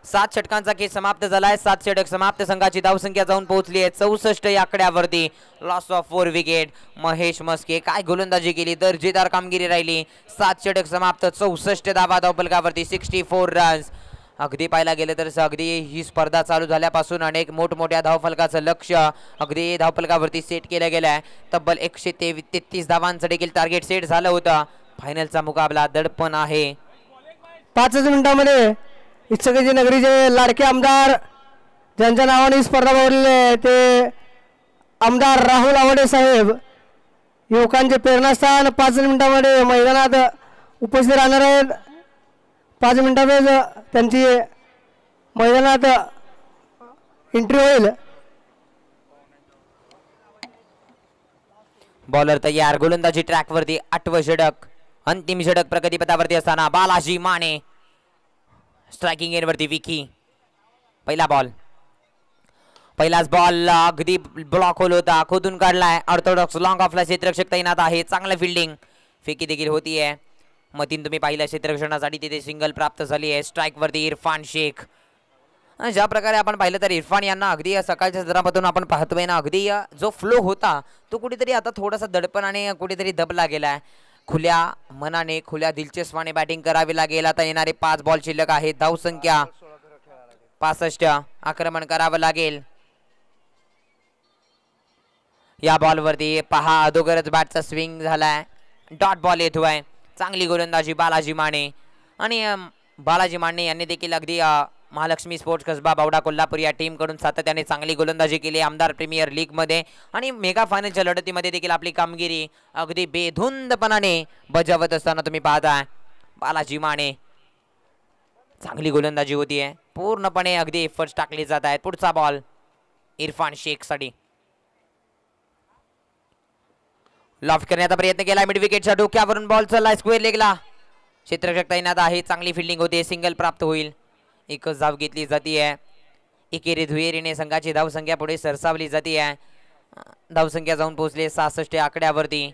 7 षटकांचा खेळ समाप्त झालाय. 7 षटक समाप्त. संघाची धावसंख्या जाऊन पोहोचली आहे 64 या आकड्यावरती. Loss of 4 wicket. Mahesh Maske काय गोलंदाजी केली, दर्जेदार कामगिरी राहिली. 7 षटक समाप्त. 64 धावा धावफलकावरती. 64 रन्स. अगदी पाहायला गेलं तर अगदी ही स्पर्धा चालू झाल्यापासून अनेक मोठमोठ्या धावफलकाचं लक्ष अगदी धावफलकावरती सेट केलं गेलं आहे. तब्बल 133 धावांचं देखील टार्गेट सेट झालं होतं. फायनलचा मुकाबला दडपण आहे. 5 मिनिटांमध्ये इच्छुकाची नगरीचे लाडके आमदार ज्यांच्या नावाने स्पर्धा भरलेली आहे ते आमदार राहुल आवडे साहेब, युवकांचे प्रेरणास्थान 5 मिनिटांमध्ये मैदानात उपस्थित राहणार आहेत. 5 मिनिटांमध्ये त्यांची मैदानात एंट्री होईल. बॉलर तयार. गोलंदाजी ट्रॅकवरती 8वं षटक. अंतिम षटक प्रगतीपथावरती असताना बालाजी माने स्ट्रायकिंग एंडवरती विकी. पहिलाच बॉल अगदी ब्लॉक होल होता, खोदून काढलाय. ऑर्थोडॉक्स लॉंग ऑफला क्षेत्ररक्षक तैनात आहे. चांगलं फिल्डिंग, फेकी देखील होतीये. मतीन तुम्ही पाहिलं क्षेत्ररक्षणासाठी तिथे सिंगल प्राप्त झाली आहे. स्ट्राईक वरती इरफान शेख. ज्या प्रकारे आपण पाहिलं तर इरफान यांना अगदी सकाळच्या सत्रामधून आपण पाहतोय ना, अगदी जो फ्लो होता तो कुठेतरी आता थोडासा दडपणाने कुठेतरी दबला गेलाय. खुल्या मनाने खुल्या दिलचस्पाने बॅटिंग करावी लागेल. आता येणारे 5 बॉल शिल्लक आहेत. धावसंख्या 65. आक्रमण करावं लागेल. या बॉल वरती पहा अगोदरच बॅटचा स्विंग झालाय. डॉट बॉल येतोय. चांगली गोलंदाजी बालाजी माने. आणि बालाजी माने यांनी देखील अगदी महालक्ष्मी स्पोर्ट्स कसबा बावडा कोल्हापूर या टीम कडून सातत्याने चांगली गोलंदाजी केली. आमदार प्रीमियर लीग मध्ये आणि मेगा फायनलच्या लढतीमध्ये देखील आपली कामगिरी अगदी बेधुंदपणाने बजावत असताना तुम्ही पाहताय. बालाजी माने चांगली गोलंदाजी होतीये. पूर्णपणे अगदी एफर्ट्स टाकले जात आहेत. पुढचा बॉल इरफान शेख साठी. लॉफ्ट करण्याचा प्रयत्न केला. मिड विकेटच्या डोक्यावरून बॉल चाललाय स्क्वेअर लेगला. क्षेत्ररक्षक तैनात आहे. चांगली फिल्डिंग होते. सिंगल प्राप्त होईल. एकच धाव घेतली जाते. एकेरी दुहेरीने संघाची धावसंख्या पुढे सरसावली जाते. धावसंख्या जाऊन पोहोचले 66 आकड्यावरती.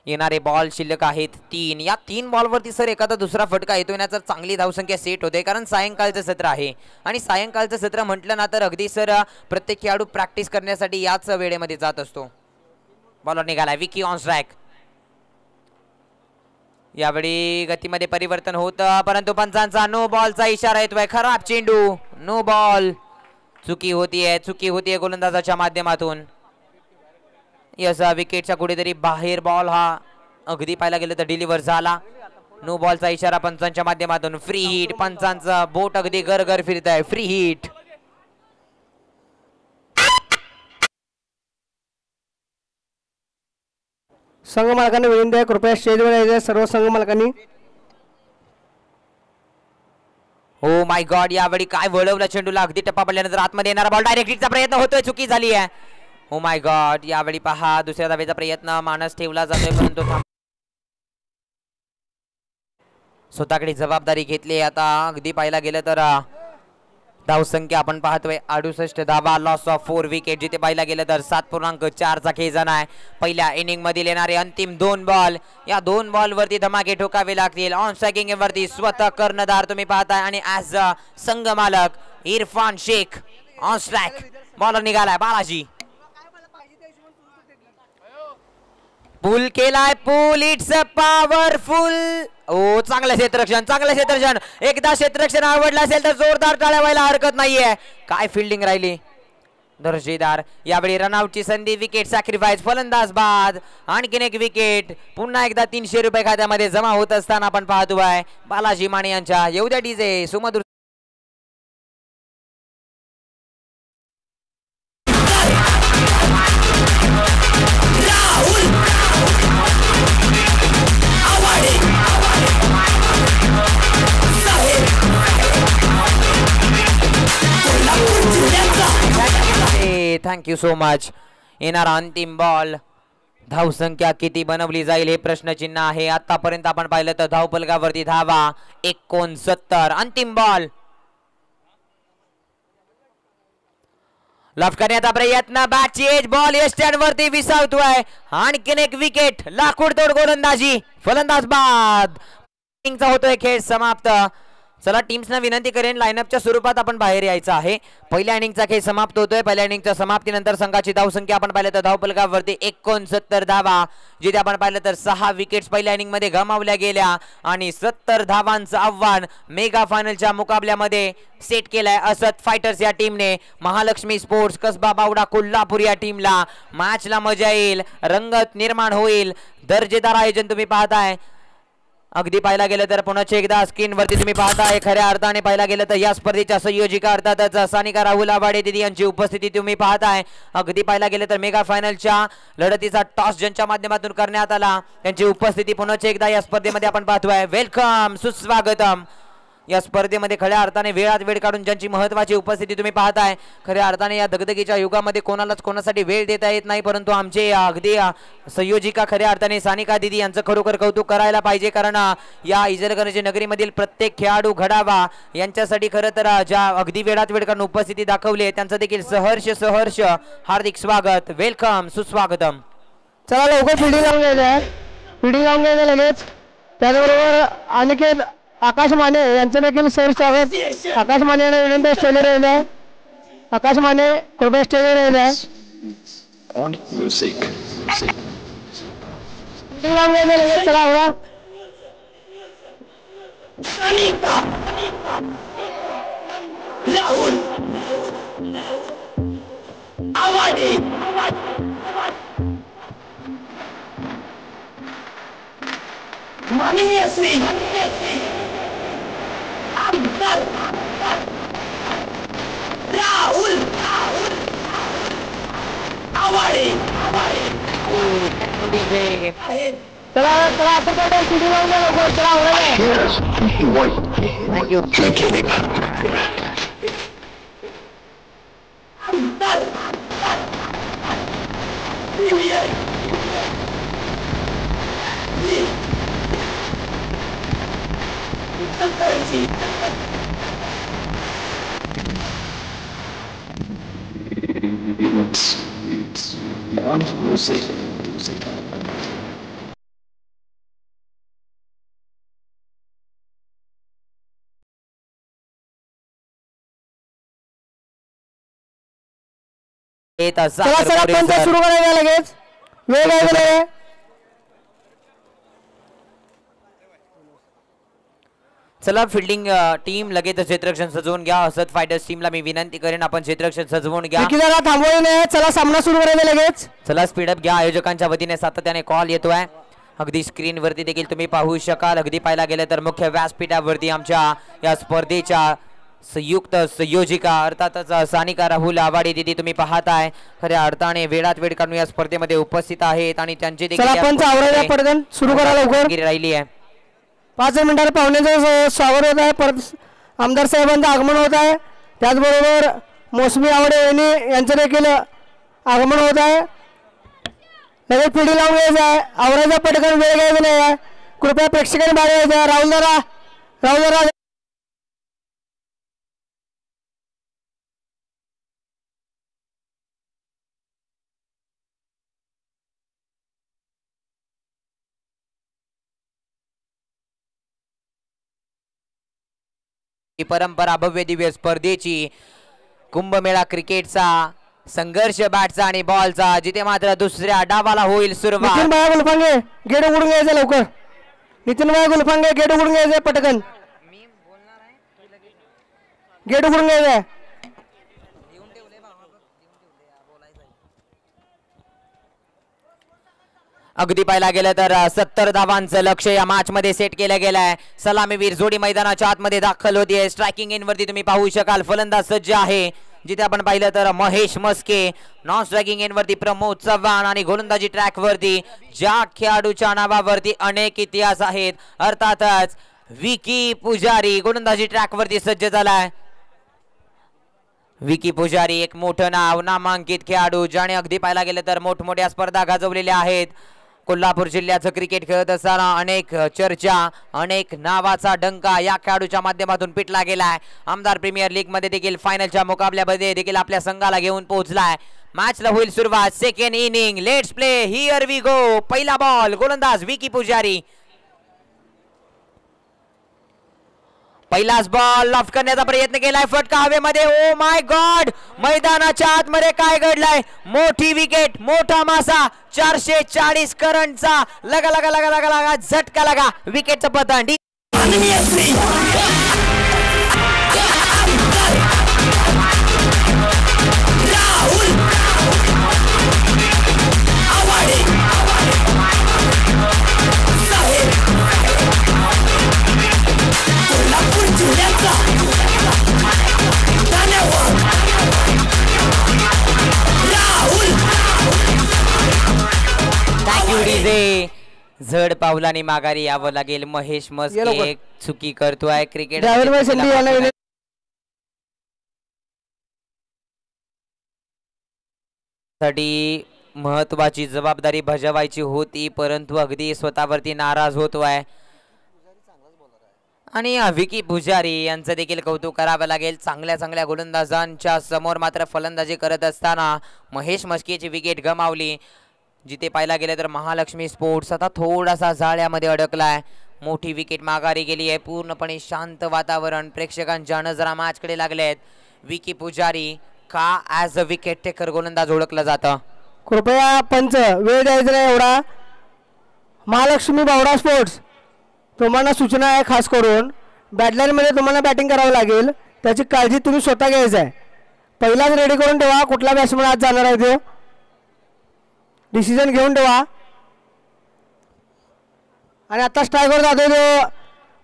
येणारे बॉल शिल्लक आहेत 3. या 3 बॉलवरती सर एखादा दुसरा फटका येतो ना तर चांगली धावसंख्या सेट होते. कारण सायंकाळचं सत्र आहे आणि सायंकाळचं सत्र म्हटलं ना तर अगदी सर प्रत्येक खेळाडू प्रॅक्टिस करण्यासाठी याच वेळेमध्ये जात असतो. बॉलर निघाला. Vicky on strike. यावेळी गतीमध्ये परिवर्तन होतं परंतु पंचांचा नो बॉलचा इशारा येतोय. खराब चेंडू. No ball. चुकी होतीये गोलंदाजाच्या माध्यमातून. यसा विकेटच्या कुठेतरी बाहेर बॉल हा अगदी पाहायला गेलं तर डिलिव्हर झाला. नो बॉलचा इशारा पंचांच्या माध्यमातून. Free hit. पंचांचा बोट अगदी गरगर फिरत आहे. Free hit. संघ मालकांनी विनंती आहे कृपया स्टेजवर यायचे सर्व संघ मालकांनी. हो माय गॉड. यावेळी काय वळवलं चेंडूला. अगदी टप्पा पडल्यानंतर आतमध्ये येणारा बॉल डायरेक्ट हिटचा प्रयत्न होतोय. चुकी झाली आहे. ओ माय गॉड. यावेळी पहा दुसऱ्या धावेचा प्रयत्न मानस ठेवला जातोय परंतु स्वतःकडे जबाबदारी घेतली. आता अगदी पाहायला गेलं तर धावसंख्या आपण पाहतोय 68 धावा. Loss of 4 wicket. जिथे पाहायला गेलं तर 7.4 चा खेळजण आहे. पहिल्या इनिंग मधील येणारे अंतिम 2 बॉल. या 2 बॉल वरती धमाके ठोकावे लागतील. ऑन स्ट्रायकिंग वरती स्वतः कर्णधार तुम्ही पाहताय आणि ऍज अ संघ मालक Irfan Shaikh on strike. Bowler निघालाय बालाजी. पुल केलाय. पुल. It's a powerful. ओ चांगलं क्षेत्ररक्षण. एकदा क्षेत्ररक्षण आवडलं असेल तर जोरदार टाळ्या व्हायला हरकत नाहीये. काय फिल्डिंग राहिली दर्जेदार. यावेळी रनआउटची संधी. Wicket sacrifice. फलंदाज बाद. आणखीन एक विकेट. पुन्हा एकदा 300 रुपये खात्यामध्ये जमा होत असताना आपण पाहतोय बालाजी माने यांच्या येऊद्या डीजे सुमधुर. Thank you so much. येणारा अंतिम बॉल. धावसंख्या किती बनवली जाईल हे प्रश्नचिन्ह आहे. आतापर्यंत आपण पाहिलं तर धावफलकावरती धावा 69. अंतिम बॉल. लॉफ्ट करण्याचा प्रयत्न. बॅटची एज. बॉल स्टँड वरती विसावतोय. आणखीन एक विकेट. लाकूडतोड गोलंदाजी. फलंदाज बाद. होतोय खेळ समाप्त. चला टीम्सना विनंती करेन लाईनअपच्या स्वरूपात आपण बाहेर यायचं आहे. पहिल्या इनिंगचा खेळ समाप्त होतोय. पहिल्या इनिंगच्या समाप्तीनंतर संघाची धावसंख्या आपण पाहिलं तर धावफलकावरती 69 धावा. जिथे आपण पाहिलं तर 6 विकेट्स पहिल्या इनिंग मध्ये गमावल्या गेल्या आणि 70 धावांचं आव्हान मेगा फायनलच्या मुकाबल्यामध्ये सेट केलंय असत फायटर्स या टीमने. महालक्ष्मी स्पोर्ट्स कसबा बावडा कोल्हापूर या टीमला. मॅचला मजा येईल. रंगत निर्माण होईल. दर्जेदार आयोजन तुम्ही पाहताय. अगदी पाहायला गेलं तर पुन्हा एकदा स्क्रीन वरती तुम्ही पाहताय. खऱ्या अर्थाने पाहायला गेलं तर या स्पर्धेच्या संयोजिका अर्थातच सानिका राहुल आवाडे दिदी यांची उपस्थिती तुम्ही पाहताय. अगदी पाहायला गेलं तर मेगा फायनलच्या लढतीचा टॉस ज्यांच्या माध्यमातून करण्यात आला त्यांची उपस्थिती पुन्हा एकदा या स्पर्धेमध्ये आपण पाहतोय. वेलकम. सुस्वागतम. या स्पर्धेमध्ये खऱ्या अर्थाने वेळात वेळ काढून ज्यांची महत्त्वाची उपस्थिती तुम्ही पाहताय. खऱ्या अर्थाने या दगदगीच्या युगामध्ये कोणालाच कोणासाठी वेळ देता येत नाही, परंतु आमचे अगदी संयोजिका खऱ्या अर्थाने सानिका दिदी यांचं खरोखर कौतुक करायला पाहिजे. कारण या इचलकरंजी नगरीमधील प्रत्येक खेळाडू घडावा यांच्यासाठी खरं तर ज्या अगदी वेळात वेळ काढून उपस्थिती दाखवली त्यांचं देखील सहर्ष हार्दिक स्वागत, वेलकम, सुस्वागतम. चला लवकर फिल्डिंग लावून घ्यायचं आहे, फिल्डिंग लावून घ्यायचं लगेच. त्याचबरोबर अनिकेत आकाश माने यांचं देखील सर स्वागत. आकाश माने यांना विनंती स्टेजवर राहिलं आहे. आकाश माने कृपया स्टेजवर राहिलं आहे. फिल्डिंग लावून घ्यायचं लगेच. चला आवडा. चला चला असं करतो फिल्डिंग लावून घ्या लवकर. चला आवडा. थँक्यू. चला चला पंच सुरू करायला लगेच. वेळ काय झालाय. चला फिल्डिंग टीम लगेच क्षेत्ररक्षण सजवून घ्या. असत फायटर्स टीमला मी विनंती करेन आपण क्षेत्ररक्षण सजवून घ्या. थांबवलं नाही. चला सामना सुरू करायला लगेच. चला स्पीडअप घ्या. आयोजकांच्या वतीने सातत्याने कॉल येतोय. अगदी स्क्रीन वरती देखील तुम्ही पाहू शकाल. अगदी पाहायला गेलं तर मुख्य व्यासपीठावरती आमच्या या स्पर्धेच्या संयुक्त संयोजिका अर्थातच सानिका राहुल आवाडे दिदी तुम्ही पाहताय. खऱ्या अर्थाने वेळात वेळ काढून या स्पर्धेमध्ये उपस्थित आहेत आणि त्यांचे देखील पटकन सुरू करा लवकर. राहिली आहे. 5 मिनिटात पाहुण्यांचं स्वागत होत आहे. परत आमदार साहेबांचं आगमन होत आहे. त्याचबरोबर मोसमी आवाडे यांचं देखील आगमन होत आहे. लगेच पिढी लावून घ्यायचं आहे. आवरायचा पटकन वेळ घ्यायचा नाही आहे. कृपया प्रेक्षकांनी बाहेर यायचं आहे. राहुल दादा परंपरा भव्य दिव्य स्पर्धेची कुंभमेळा क्रिकेटचा संघर्ष बॅटचा आणि बॉलचा जिथे मात्र दुसऱ्या डावाला होईल सुरुवात. नितीन भाई गुलफांगे गेट उघडून घ्यायचं लवकर. नितीन भाई गुलफांगे गेट उघडून घ्यायचं पटकन. गेट उघडून घ्यायचं. अगदी पाहायला गेलं तर 70 धावांचं लक्ष्य या मॅच मध्ये सेट केलं गेलं आहे. सलामीवीर जोडी मैदानाच्या आतमध्ये दाखल होतीये. स्ट्रायकिंग एंड वरती तुम्ही पाहू शकाल फलंदाज सज्ज आहे. जिथे आपण पाहिलं तर Mahesh Maske. Non striking end वरती प्रमोद चव्हाण आणि गोलंदाजी ट्रॅक वरती ज्या खेळाडूच्या नावावरती अनेक इतिहास आहेत अर्थातच विकी पुजारी गोलंदाजी ट्रॅक वरती सज्ज झालाय. विकी पुजारी एक मोठं नाव नामांकित खेळाडू ज्याने अगदी पाहायला गेलं तर मोठमोठ्या स्पर्धा गाजवलेल्या आहेत. कोल्हापूर जिल्ह्याचं क्रिकेट खेळत असताना अनेक चर्चा अनेक नावाचा डंका या खेळाडूच्या माध्यमातून पिटला गेलाय. आमदार प्रीमियर लीग मध्ये देखील फायनलच्या मुकाबल्यामध्ये देखील आपल्या संघाला घेऊन पोहोचलाय. मॅचला होईल सुरुवात. Second inning let's play here we go. पहिला बॉल गोलंदाज विकी पुजारी. पहिलाच बॉल लॉफ्ट करण्याचा प्रयत्न केलाय. फटका हवेमध्ये. ओ माय गॉड मैदानाच्या आतमध्ये काय घडलाय. मोठी विकेट मोठा मासा 440 करंटचा लगा लगा लगा लगा लगा झटका लगा विकेटचं पतन. जड पावलाने माघारी यावं लागेल. महेश मस्के एक चुकी करतोय. क्रिकेट साठी महत्वाची जबाबदारी बजावायची होती, परंतु अगदी स्वतःवरती नाराज होतोय. आणि विकी पुजारी यांचं देखील कौतुक करावं लागेल. चांगल्या गोलंदाजांच्या समोर मात्र फलंदाजी करत असताना महेश मस्केची विकेट गमावली. जिथे पाहायला गेलं तर महालक्ष्मी स्पोर्ट्स आता थोडासा जाळ्यामध्ये अडकलाय. मोठी विकेट माघारी गेली आहे. पूर्णपणे शांत वातावरण, प्रेक्षकांच्या नजरा मॅचकडे लागले आहेत. विकी पुजारी का ॲज अ विकेट टेकर गोलंदाज ओळखलं जातं. कृपया पंच वेळ द्यायचा नाही एवढा. महालक्ष्मी बावडा स्पोर्ट्स तुम्हाला सूचना आहे, खास करून बॅटलाईनमध्ये तुम्हाला बॅटिंग करावं लागेल. त्याची काळजी तुम्ही स्वतः घ्यायचं आहे. पहिलाच रेडी करून ठेवा कुठला बॅट्समन आज जाणार आहे तो डिसिजन घेऊन ठेवा. आणि आता स्ट्रायकर जातो तो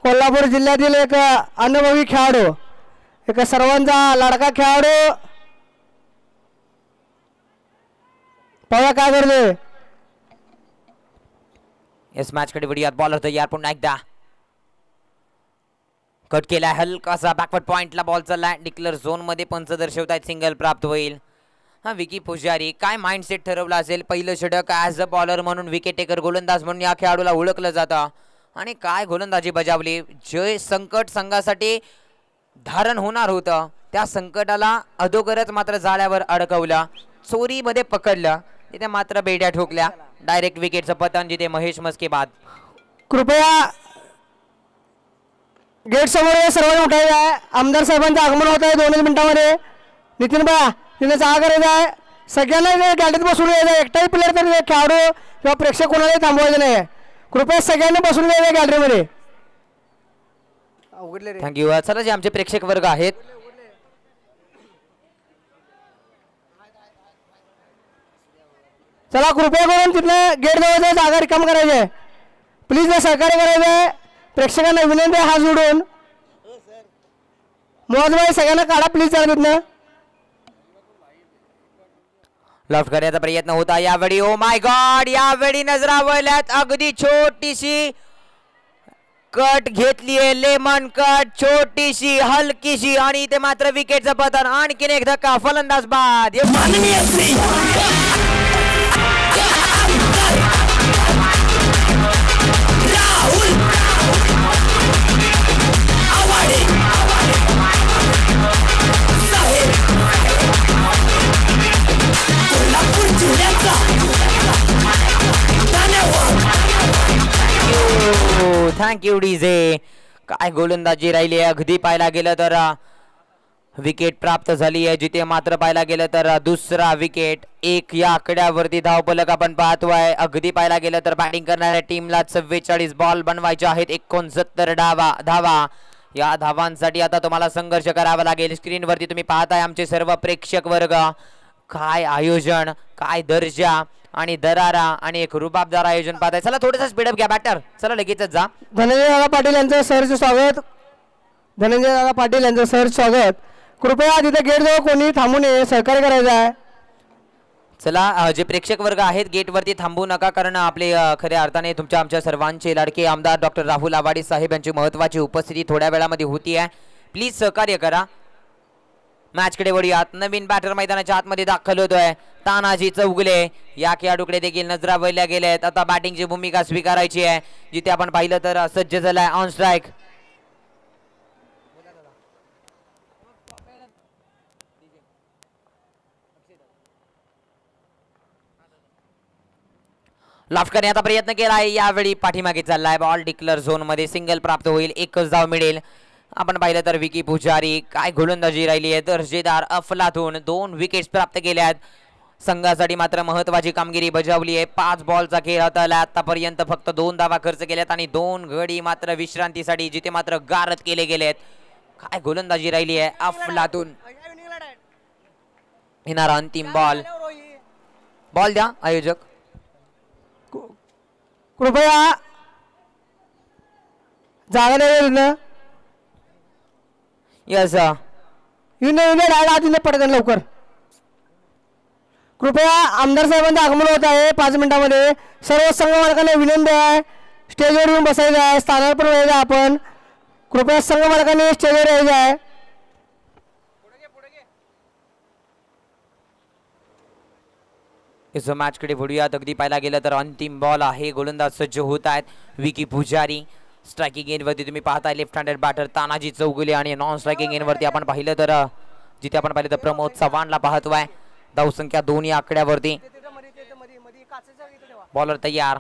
कोल्हापूर जिल्ह्यातील एक अनुभवी खेळाडू, एक सर्वांचा लाडका खेळाडू. पाहूया काय करतोय. इस मॅच कडे वडीयात बॉलर तयार. पुन्हा एकदा कट केला, हलकासा बॅकवर्ड पॉइंटला बॉल चाललाय. डिक्लेअर झोन मध्ये पंच दर्शवतायत सिंगल प्राप्त होईल. हा विकी पुजारी काय माइंडसेट ठरवला असेल. पहिलं षटक ॲज अ बॉलर म्हणून विकेट टेकर गोलंदाज म्हणून या खेळाडूला ओळखलं जातं. आणि काय गोलंदाजी बजावली. जे संकट संघासाठी धारण होणार होतं त्या संकटाला अगोदरच मात्र जाळ्यावर अडकवलं. चोरीमध्ये पकडलं, तिथे मात्र बेड्या ठोकल्या. डायरेक्ट विकेटचं पतन जिथे महेश मस्के बाद. कृपया गेट समोर सर्वांनी उठायचं आहे. आमदार साहेबांचं आगमन होत आहे 2 मिनिटांमध्ये. नितीन बा तिने चहा करायचा आहे. सगळ्यांना गॅलरीत बसून यायचं आहे. एकटाही प्लेअर तर खेळाडू किंवा प्रेक्षक कोणालाही थांबवायचं नाही आहे. कृपया सगळ्यांनी बसून यायचं गॅलरीमध्ये. थँक्यू. चला जे आमचे प्रेक्षक वर्ग आहेत चला कृपया करून तिथलं गेट जवळचं जागा रिकाम करायची आहे. प्लीज सहकार्य करायचं आहे. प्रेक्षकांना विनंती आहे हात जोडून. मोहनभाई सगळ्यांना काढा प्लीज जरा तिथनं. लॉफ्ट करण्याचा प्रयत्न होता यावेळी. ओ माय गॉड, यावेळी नजरा वळल्यात. अगदी छोटीशी कट घेतलीये, लेमन कट, छोटीशी हलकीशी, आणि इथे मात्र विकेटचं पतन. आणखीन एक धक्का, फलंदाज बाद. Thank you DJ. काय गोलंदाजी राहिली आहे. अगदी पाहायला गेलं तर विकेट प्राप्त झाली आहे. जिथे मात्र पाहायला गेलं तर दुसरा विकेट. एक या आकड्यावरती धावफलक आपण पाहतोय. अगदी पाहायला गेलं तर बॅटिंग करणाऱ्या टीमला 44 बॉल बनवायचे आहेत. 69 धावा. या धावांसाठी आता तुम्हाला संघर्ष करावा लागेल. स्क्रीनवरती तुम्ही पाहताय आमचे सर्व प्रेक्षक वर्ग. काय आयोजन, काय दर्जा आणि दरारा आणि एक रुबाबदार आयोजन पाहताय. चला थोडंसं स्पीडअप घ्या बॅटर. चला लगेचच जा. धनंजय दादा पाटील यांचं सहर्ष स्वागत. धनंजय दादा पाटील यांचं सहर्ष स्वागत. कृपया तिथे गेट जवळ कोणी थांबू नये, सहकार्य करायचं आहे. चला जे प्रेक्षक वर्ग आहेत गेटवरती थांबू नका, कारण आपले खऱ्या अर्थाने तुमच्या आमच्या सर्वांचे लाडके आमदार डॉक्टर राहुल आवाडी साहेब यांची महत्त्वाची उपस्थिती थोड्या वेळामध्ये होती आहे. प्लीज सहकार्य करा. मॅचकडे वळूयात. नवीन बॅटर मैदानाच्या आतमध्ये दाखल होतोय. तानाजी चौगुले या खेळाडूकडे देखील नजरा वळल्या गेल्या आहेत. आता बॅटिंगची भूमिका स्वीकारायची आहे. जिथे आपण पाहिलं तर सज्ज झालाय ऑन स्ट्राईक. लाफ्ट करण्याचा प्रयत्न केला आहे. यावेळी पाठीमागे चाललाय बॉल. डिक्लेअर झोन मध्ये सिंगल प्राप्त होईल. एकच धाव मिळेल. आपण पाहिलं तर विकी पुजारी काय गोलंदाजी राहिली आहे. दर्जेदार अफलातून 2 विकेट्स प्राप्त केल्या आहेत. संघासाठी मात्र महत्वाची कामगिरी बजावली आहे. 5 बॉलचा खेळ होता. आतापर्यंत फक्त 2 धावा खर्च केल्यात आणि 2 गडी मात्र विश्रांतीसाठी जिथे मात्र गारद केले गेलेत. काय गोलंदाजी राहिली आहे अफलातून. येणारा अंतिम बॉल द्या आयोजक. कृपया जागा नाही. यस युने पटकन लवकर. कृपया आमदार साहेबांचं आगमन होत आहे 5 मिनिटांमध्ये. सर्व संघ मालकांना विनंती आहे स्टेजवर येऊन बसायचं आहे, स्थानावर पण व्हायचं आपण. कृपया संघ मालकांनी स्टेजवर यायचं आहे. इस मॅचकडे वळूयात. अगदी पाहायला गेलं तर अंतिम बॉल आहे. गोलंदाज सज्ज होत आहेत. विकी पुजारी स्ट्रायकिंग एंडवरती तुम्ही पाहताय left handed batter Tanaji Chougule आणि नॉन स्ट्रायकिंग एंडवरती आपण पाहिलं तर जिथे आपण पाहिलं तर प्रमोद चव्हाणला पाहतोय. धावसंख्या 2 या आकड्यावरती. बॉलर तयार.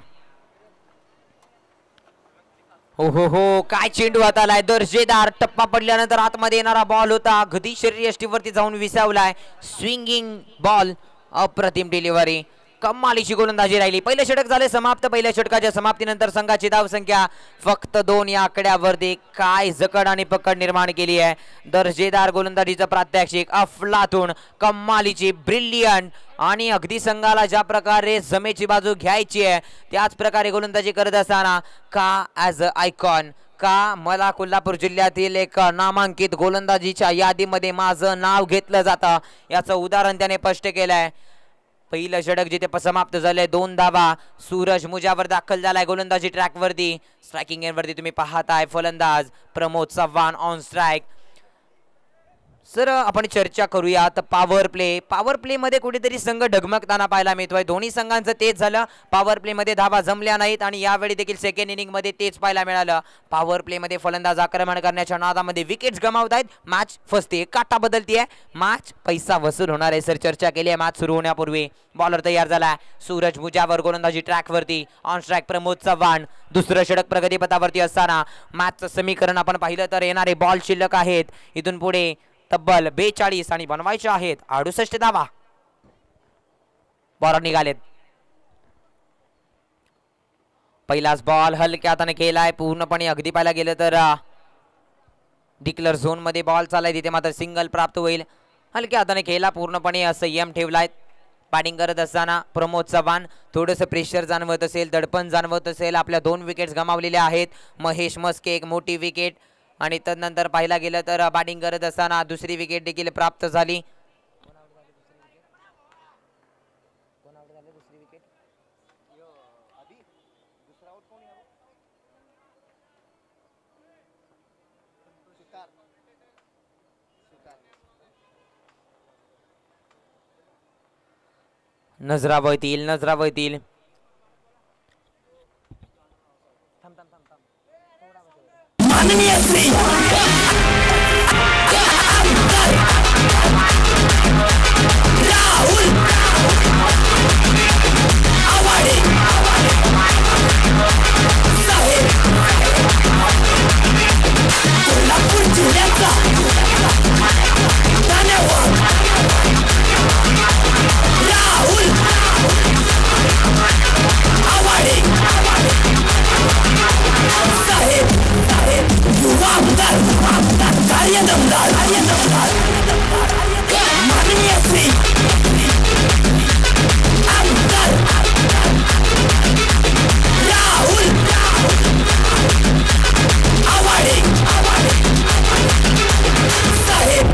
हो हो हो काय चेंडू हातालाय. दर्जेदार टप्पा पडल्यानंतर आतमध्ये येणारा बॉल होता. अगदी शरीर यष्टीवरती जाऊन विसावलाय. Swinging ball. अप्रतिम डिलिव्हरी. कमालीची गोलंदाजी राहिली. पहिलं षटक झाले समाप्त. पहिल्या षटकाच्या समाप्तीनंतर संघाची धावसंख्या फक्त 2 या आकड्यावरती. काय जकड आणि पकड निर्माण केली आहे. दर्जेदार गोलंदाजीचं प्रात्यक्षिक. अफलातून कमालीची ब्रिलियंट आणि अगदी संघाला ज्या प्रकारे जमेची बाजू घ्यायची आहे त्याच प्रकारे गोलंदाजी करत असताना का ॲज अ आयकॉन का मला कोल्हापूर जिल्ह्यातील एक नामांकित गोलंदाजीच्या यादीमध्ये माझं नाव घेतलं जातं याचं उदाहरण त्याने स्पष्ट केलंय. पहिलं षटक जिथे समाप्त झालंय 2 धावा. सूरज मुजावर दाखल झालाय गोलंदाजी ट्रॅकवरती. स्ट्रायकिंग एंडवरती तुम्ही पाहताय फलंदाज Pramod Chavan on strike. Sir आपण चर्चा करूया तर पॉवर प्ले मध्ये कुठेतरी संघ डगमगताना पाहायला मिळतोय. दोन्ही संघांचं तेच झालं. पॉवर प्ले मध्ये धावा जमल्या नाहीत आणि यावेळी देखील सेकंड इनिंग मध्ये तेच पाहायला मिळालं. पॉवर प्ले मध्ये फलंदाज आक्रमण करण्याच्या नादामध्ये विकेट्स गमावत आहेत. मॅच फसते. काटा बदलतीये. मॅच पैसा वसूल होणार आहे. सर चर्चा केली आहे मॅच सुरू होण्यापूर्वी. बॉलर तयार झाला. सूरज मुजावर गोलंदाजी ट्रॅकवरती. On strike Pramod Chavan. दुसरं षटक प्रगतीपथावरती असताना मॅचचं समीकरण आपण पाहिलं तर येणारे बॉल शिल्लक आहेत इथून पुढे तब्बल 42 आणि बनवायचे आहेत 68 धावा. बॉलर निघालेत. पहिलाच बॉल हलक्या हाताने केलाय पूर्णपणे. अगदी पाहायला गेलं तर डिक्लर झोन मध्ये बॉल चाललाय तिथे मात्र सिंगल प्राप्त होईल. हलक्या हाताने केला पूर्णपणे संयम ठेवलाय. बॅटिंग करत असताना प्रमोद चव्हाण थोडंसं प्रेशर जाणवत असेल, दडपण जाणवत असेल. आपल्या 2 विकेट्स गमावलेल्या आहेत. महेश मस्के एक मोठी विकेट आणि तदनंतर पाहायला गेलं तर बॅटिंग करत असताना दुसरी विकेट देखील प्राप्त झाली. नजरा वळतील. माननीय श्री राहुल आवाडे साहेब कोल्हापूर जिल्ह्याचा धन्यवाद. राहुल आवाडे साहेब युवा आमदार कार्यदमदार माननीय श्री आमदार राहुल आवाडे साहेब.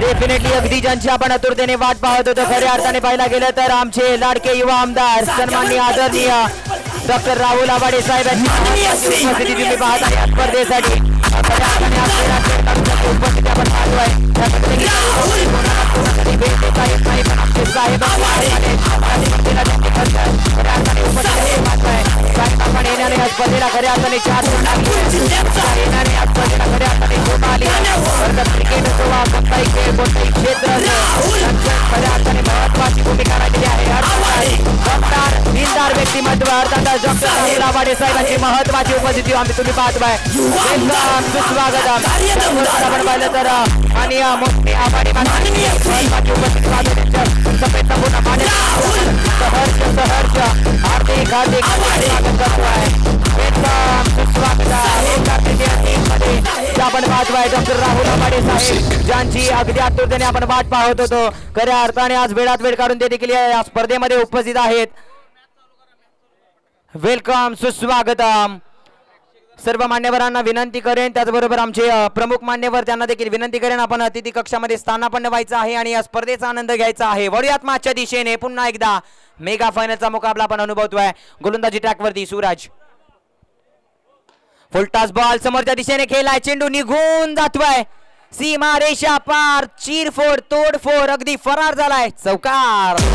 डेफिनेटली अगदी ज्यांची आपण आतुरतेने वाट पाहत होतो खऱ्या अर्थाने पाहायला गेलं तर आमचे लाडके युवा आमदार सन्माननीय आदरणीय डॉक्टर राहुल आवाडे साहेब यांची उपस्थिती तुम्ही पाहता या स्पर्धेसाठी. स्पर्धेला खऱ्या अर्थाने 4 क्रिकेट असो वा कोणताही खेळ कोणताही क्षेत्र खऱ्या अर्थाने महत्वाची भूमिका राहिलेली आहे. दिलदार व्यक्तिमत्व अर्थातच डॉक्टर राहुल आवाडे साहेबांची महत्वाची उपस्थिती आम्ही तुम्ही पाहतोय. सुस्वागत आपण पाहिलं तर आणि मोठी आवाडे महत्वाची उपस्थिती सफेद संपूर्ण सहर्ष हार्दिक स्वागत करतोय. आपण पाहतोय डॉक्टर राहुल आवाडे साहेब ज्यांची अगदी आतुरतेने आपण वाट पाहत होतो. खऱ्या अर्थाने आज वेळात वेळ काढून ते देखील या स्पर्धेमध्ये उपस्थित आहेत. वेलकम सुस्वागतम. सर्व मान्यवरांना विनंती करेन, त्याचबरोबर आमचे प्रमुख मान्यवर त्यांना देखील विनंती करेन, आपण अतिथी कक्षामध्ये स्थानापन्न व्हायचं आहे आणि या स्पर्धेचा आनंद घ्यायचा आहे. वळूयात मागच्या दिशेने पुन्हा एकदा मेगा फायनलचा मुकाबला आपण अनुभवतोय. गोलंदाजी ट्रॅकवरती सूरज. फुलटॉस बॉल समोरच्या दिशेने खेळलाय, चेंडू निघून जातोय सीमा रेषा पार, चिरफोड तोडफोड अगदी फरार झालाय, चौकार.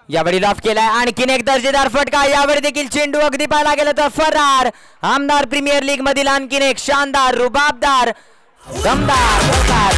यावेळी लॉफ केलाय, आणखीन एक दर्जेदार फटका. यावेळी देखील चेंडू अगदी पाहायला गेलं तर फरार. आमदार प्रीमियर लीग मधील आणखीन एक शानदार रुबाबदार दमदार फटकार.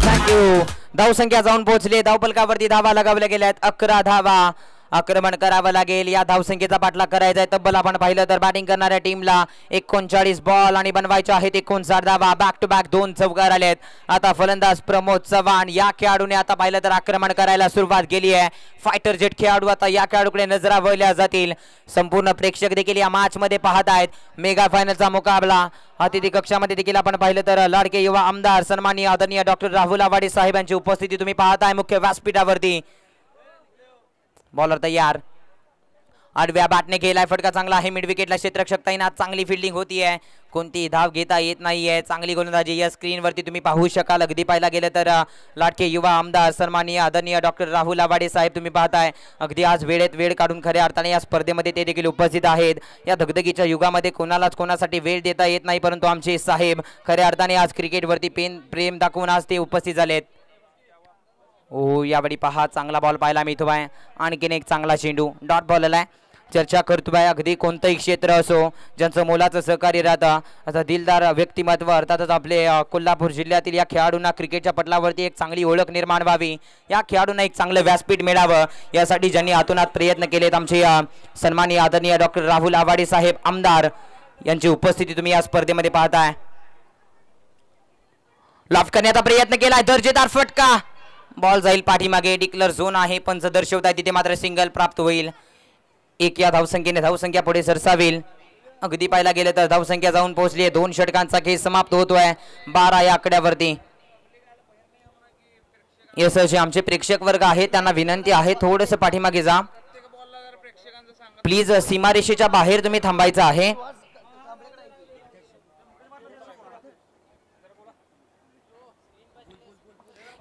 थँक्यू. धावसंख्या जाऊन पोहोचले, धावपलकावरती धावा लगावल्या गेल्यात, 11 धावा. आक्रमण करावं लागेल, या धावसंख्येचा पाठलाग करायचा आहे. तब्बल आपण पाहिलं तर बॅटिंग करणाऱ्या टीमला 39 बॉल आणि बनवायचे आहेत 59 धावा. बॅक टू बॅक 2 चौकार आलेत. आता फलंदाज प्रमोद चव्हाण या खेळाडूने आता पाहिलं तर आक्रमण करायला सुरुवात केली आहे. फायटर जेट खेळाडू आता या खेळाडूकडे नजरा वळल्या जातील. संपूर्ण प्रेक्षक देखील या मॅच मध्ये पाहत आहेत मेगा फायनलचा मुकाबला. अतिथी कक्षामध्ये देखील आपण पाहिलं तर लाडके युवा आमदार सन्माननीय आदरणीय डॉक्टर राहुल आवाडे साहेबांची उपस्थिती तुम्ही पाहताय मुख्य व्यासपीठावरती. बॉलर तयार, आडव्या बॅटने केलाय, फटका चांगला आहे. मिड विकेटला क्षेत्ररक्षक तैनात, चांगली फिल्डिंग होतीये, कोणती धाव घेता येत नाहीये. चांगली गोलंदाजी या स्क्रीनवरती तुम्ही पाहू शकाल. अगदी पाहायला गेलं तर लाडके युवा आमदार सन्माननीय आदरणीय डॉक्टर राहुल आवाडे साहेब तुम्ही पाहताय अगदी आज वेळेत वेळ काढून खऱ्या अर्थाने या स्पर्धेमध्ये ते देखील उपस्थित आहेत. या धगधगीच्या युगामध्ये कोणालाच कोणासाठी वेळ देता येत नाही, परंतु आमचे साहेब खऱ्या अर्थाने आज क्रिकेटवरती प्रेम दाखवून आज ते उपस्थित झालेत. ओ यावेळी पहा चांगला बॉल पाहायला मिळतोय, आणखीन एक चांगला चेंडू डॉट बॉल आहे. चर्चा करतोय अगदी कोणतंही क्षेत्र असो ज्यांचं मोलाचं सहकार्य राहतं, असं दिलदार व्यक्तिमत्व अर्थातच आपले कोल्हापूर जिल्ह्यातील या खेळाडूंना क्रिकेटच्या पटलावरती एक चांगली ओळख निर्माण व्हावी, या खेळाडूंना एक चांगलं व्यासपीठ मिळावं, यासाठी ज्यांनी आतोनात प्रयत्न केलेत आमचे सन्माननीय आदरणीय डॉक्टर राहुल आवाडे साहेब आमदार यांची उपस्थिती तुम्ही या स्पर्धेमध्ये पाहताय. लॉफ करण्याचा प्रयत्न केलाय, दर्जेदार फटका, बॉल जाईल पाठीमागे. डिक्लर झोन आहे, पंच दर्शवताय तिथे मात्र सिंगल प्राप्त होईल. एक या धावसंख्येने धावसंख्या पुढे सरसावेल. अगदी पाहायला गेलं तर धावसंख्या जाऊन पोहोचली आहे. 2 षटकांचा खेळ समाप्त होतोय 12 या आकड्यावरती. यशस्वी आमचे प्रेक्षक वर्ग आहे त्यांना विनंती आहे थोडंसं पाठीमागे जा प्लीज. सीमारेषेच्या बाहेर तुम्ही थांबायचं आहे.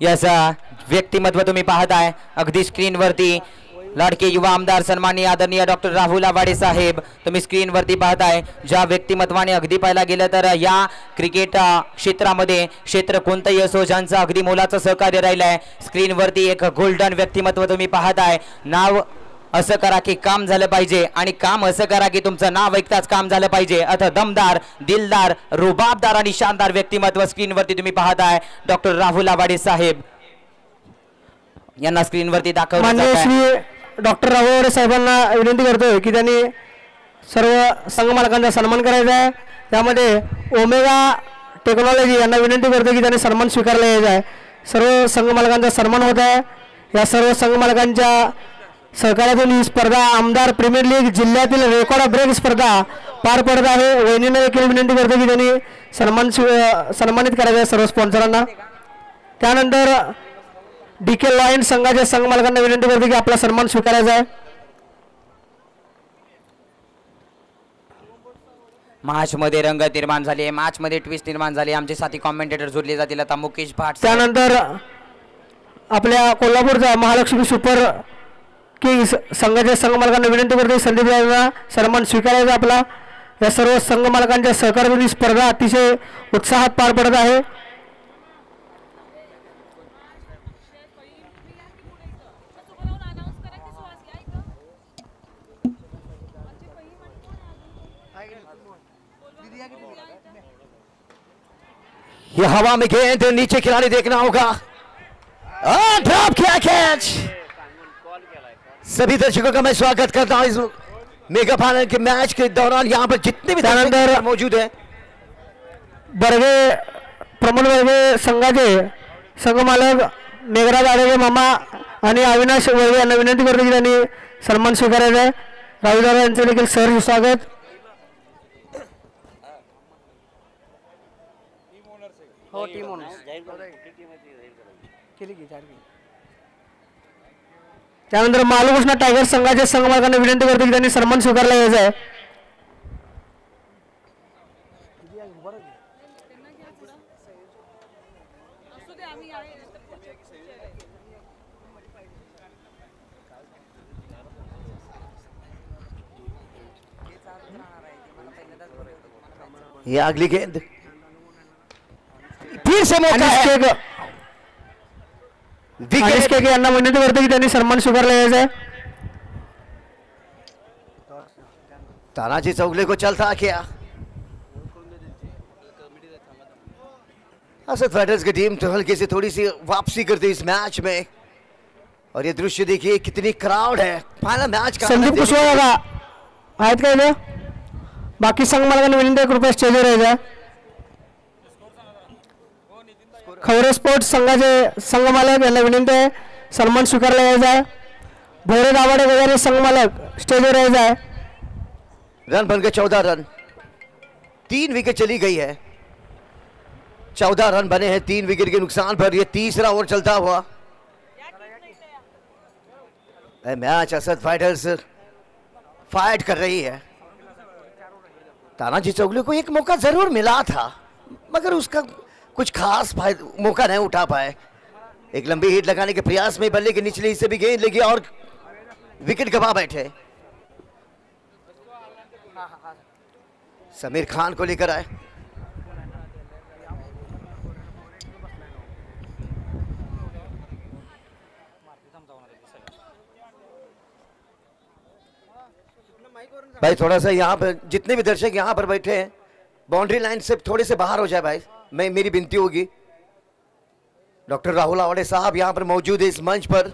याचा व्यक्तिमत्व तुम्ही पाहताय अगदी स्क्रीनवरती. लाडके युवा आमदार सन्माननीय आदरणीय डॉक्टर राहुल आवाडे साहेब तुम्ही स्क्रीनवरती पाहताय. ज्या व्यक्तिमत्वाने अगदी पाहायला गेलं तर या क्रिकेट क्षेत्रामध्ये क्षेत्र कोणतंही असो ज्यांचं अगदी मोलाचं सहकार्य राहिलंय, स्क्रीनवरती एक गोल्डन व्यक्तिमत्व तुम्ही पाहताय. नाव असं करा की काम झालं पाहिजे आणि काम असं करा की तुमचं नाव ऐकताच काम झालं पाहिजे. आता दमदार, दिलदार, रुबाबदार आणि शानदार व्यक्तिमत्व स्क्रीनवरती तुम्ही पाहताय डॉक्टर राहुल आवाडे साहेब यांना स्क्रीनवरती दाखवलं. डॉक्टर राहुल आवाडे साहेबांना विनंती करतोय की त्यांनी सर्व संघ मालकांचा सन्मान करायचा आहे. त्यामध्ये ओमेगा टेक्नॉलॉजी यांना विनंती करतो की त्यांनी सन्मान स्वीकारला यायचा आहे. सर्व संघ मालकांचा सन्मान होत आहे. या सर्व संघ मालकांच्या सहकार्यातून ही स्पर्धा आमदार प्रीमियर लीग जिल्ह्यातील रेकॉर्ड ब्रेक स्पर्धा पार पडत आहे. वहिनीने देखील विनंती करतो की त्यांनी सन्मानित करायचं आहे सर्व स्पॉन्सरांना. त्यानंतर डीके लॉयन संघाच्या संघ मालकांना विनंती करतो की आपला सन्मान स्वीकारायचा आहे. मॅच मध्ये रंगत निर्माण झाली, मॅच मध्ये ट्विस्ट निर्माण झाली. आमचे साथी कॉमेंटेटर जोडले जातील आता मुकेश भाट. त्यानंतर आपल्या कोल्हापूरचा महालक्ष्मी सुपर किंग्स संघाच्या संघ मालकांना विनंती करतो संदीप यांना सन्मान स्वीकारायचा आपला. या सर्व संघ मालकांच्या सहकार्यातून ही स्पर्धा अतिशय उत्साहात पार पडत आहे. ये हवा में गेंद नीचे खिलाड़ी देखना होगा. ड्रॉप किया कैच. सभी दर्शकों का मैं स्वागत करता हूं मेगा फाइनल के मैच के दौरान यहाँ पर जितने भी त्यानंतर दर्शक मौजूद हैं, बर्गे प्रमोद वर्गे संघाचे संघमालक मेघराज आडगे मामा आणि अविनाश वर्गे यांना विनंती करतो की त्यांनी सन्मान स्वीकारायचा आहे. राहुलदादा यांचे देखील सहर्ष स्वागत. त्यानंतर मालकृष्ण टायगर संघाच्या संघमालकांना विनंती करतो की त्यांनी सन्मान स्वीकारला यायचा आहे. ये अगली गेंद फिर से मौका है. अनिश केके यांना विनंती करतो की त्यांनी सन्मान स्वीकारला यायचा आहे. तानाजी चौगले को चलता क्या. असद फाइटर्स की टीम तो हल्के से थोड़ी सी वापसी करती इस मैच में, और ये दृश्य देखिए कितनी क्राउड है. फाइनल मैच का संदीप कुशवाहा दादा आहेत का इथे? बाकी संघमालकांनी विनंती आहे कृपया स्टेजवर यायचा. खवरे स्पोर्ट्स संघाचे संघमालक यांना विनंती आहे सन्मान स्वीकारला यायचा आहे. भोरे दाभाडे वगैरे संघमालक स्टेजवर यायचा आहे. रन बन गए 14 रन. 3 विकेट चली गई है. 14 रन बने हैं 3 विकेट के नुकसान पर. यह तीसरा ओवर चलता हुआ मैच. असद फाइटर्स फाइट कर रही है. तानाजी चौगले को एक मौका जरूर मिला था, मगर उसका कुछ खास मौका नहीं उठा पाए. एक लंबी हिट लगाने के प्रयास में बल्ले के निचले हिस्से भी गेंद लगी और विकेट गवा बैठे. समीर खान को लेकर आए. भाई थोड़ा सा यहाँ पर जितने भी दर्शक यहाँ पर बैठे हैं बाउंड्री लाइन से थोड़े से बाहर हो जाए भाई. मेरी विनती होगी. डॉक्टर राहुल आवाडे साहब यहाँ पर मौजूद है इस मंच पर.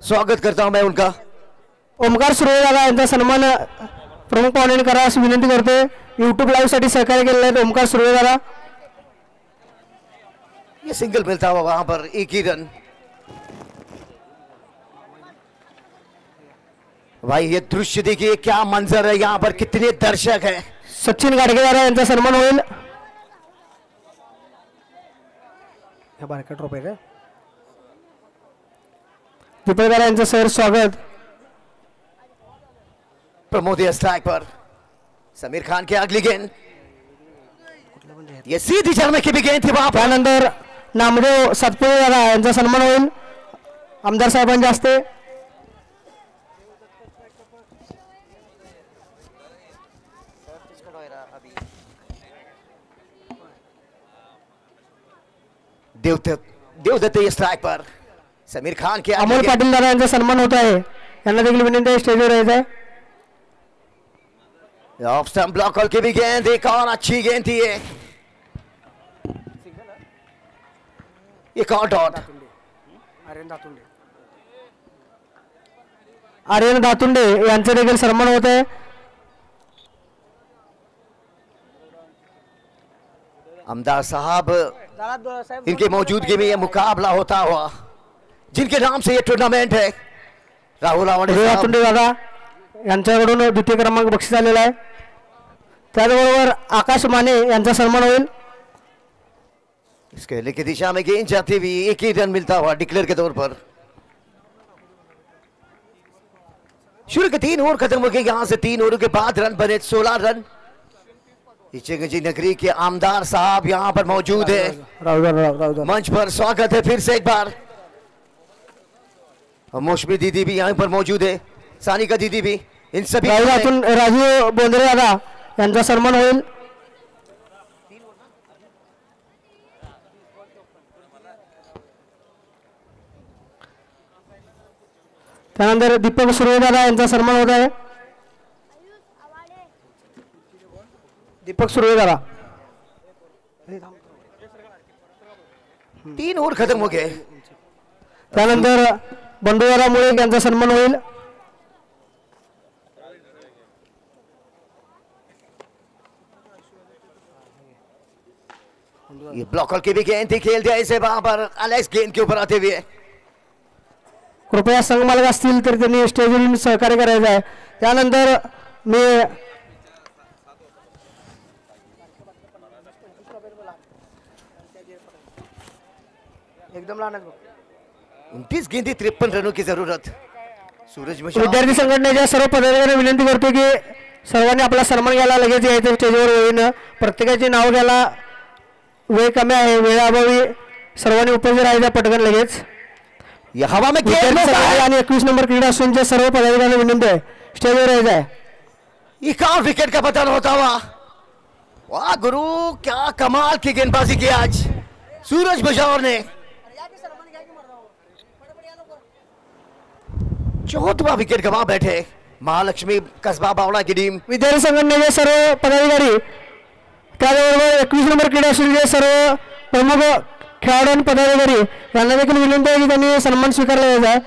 स्वागत करता हूं मैं उनका. ओमकार सुर्वे दादा यांचा सन्मान प्रमुख पाहुण्यांनी करा अशी विनंती करते. यूट्यूब लाईव्ह साठी सहकार्य केलेलं आहे ओमकार सुर्वे दादा. ये सिंगल मिलता हुआ वहां पर एक ही रन. भाई ये दृश्य देखिए क्या मंजर है. यहाँ पर कितने दर्शक हैं. सचिन गाडगेदार यांचा सन्मान होईल. ट्रॉफी आहे दीपकदार यांचं सर स्वागत. प्रमोद स्ट्राइक पर. समीर खान की अगली गेंद. ये सीधी चरने की भी गेंद थी वहां पर. त्यानंतर नामदेव सातपुते दादा यांचा सन्मान होईल आमदार साहेबांच्या हस्ते. देवदत्त स्ट्राइक पर. समीर खान के अमोल पाटील दादा यांचा सन्मान होत आहे. यांना देखील विनंती आहे स्टेजवर यायचं आहे. ऑफ स्टंप ब्लॉक की भी गेंद. एक और अच्छी गेंद थी ये. एक और डॉट. आर्यन दातुंडे यांचे देखील सन्मान होत आहे. आमदार साहब इनके मौजूदगी में यह मुकाबला होता हुआ जिनके नाम से यह टूर्नामेंट है. राहुल आवाडे दातुंडे दादा यांच्याकडून द्वितीय क्रमांक बक्षीस आलेला आहे. त्याचबरोबर आकाश माने यांचा सन्मान होईल. इसके की दिशा में गेंद जाती हुई एक ही रन मिलता हुआ डिक्लेयर के तौर पर. शुरू के 3 ओवर खत्म हो गए. यहां से 3 ओवर के बाद रन बने 16 रन. इचेगंजी नगरी के आमदार साहब यहां पर मौजूद है. मंच पर स्वागत है फिर से एक बार. और मौसमी दीदी भी यहां पर मौजूद है. सानिका दीदी भी. इन सभी राजीव बोंद्रे दादा यांचा सन्मान होईल. त्यानंतर दीपक सुर्वे दादा यांचा सन्मान होत आहे. दीपक सुर्वे दादा. 3 ओवर खत्म हो गए. त्यानंतर बंडूदादा मुळे यांचा सन्मान होईल. ब्लॉकर की भी गेंद थी, खेल दिया इसे वहां पर अलेक्स गेंद के ऊपर आते हुए. कृपया संघ मालक असतील तर त्यांनी स्टेजवरून सहकार्य करायचं आहे. त्यानंतर मी एकदम लहान 29 गेंदी 53 रनों की जरूरत. सूरज मशाल विद्यार्थी संघटनेच्या सर्व पदाधिकाऱ्यांना विनंती करतो की सर्वांनी आपला सन्मान घ्यायला लगेच यायचं स्टेजवर होईन. प्रत्येकाचे नाव घ्यायला वेळ कमी आहे, वेळाअभावी सर्वांनी उपस्थित राहायचं पटकन लगेच. या हवा में गेंद विद्यार्थी संघ आणि 21 नंबर क्रीडा असोसिएशनच्या सर्व पदाधिकाऱ्यांना विनंती आहे स्टेजवर यायचं आहे. एक विकेट का पतन होता हुआ. वाह गुरु, क्या कमाल की गेंदबाजी की आज सूरज मशाल ने. 4वां विकेट गंवा बैठे महालक्ष्मी कसबा बावड़ा की टीम. विद्यार्थी संघटनेचे सर्व पदाधिकारी त्याचबरोबर 21 नंबर क्रीडा असोसिएशनचे सर्व प्रमुख खेळाडू आणि पदाधिकारी यांना देखील विनंती आहे की त्यांनी सन्मान स्वीकारला जायचा आहे.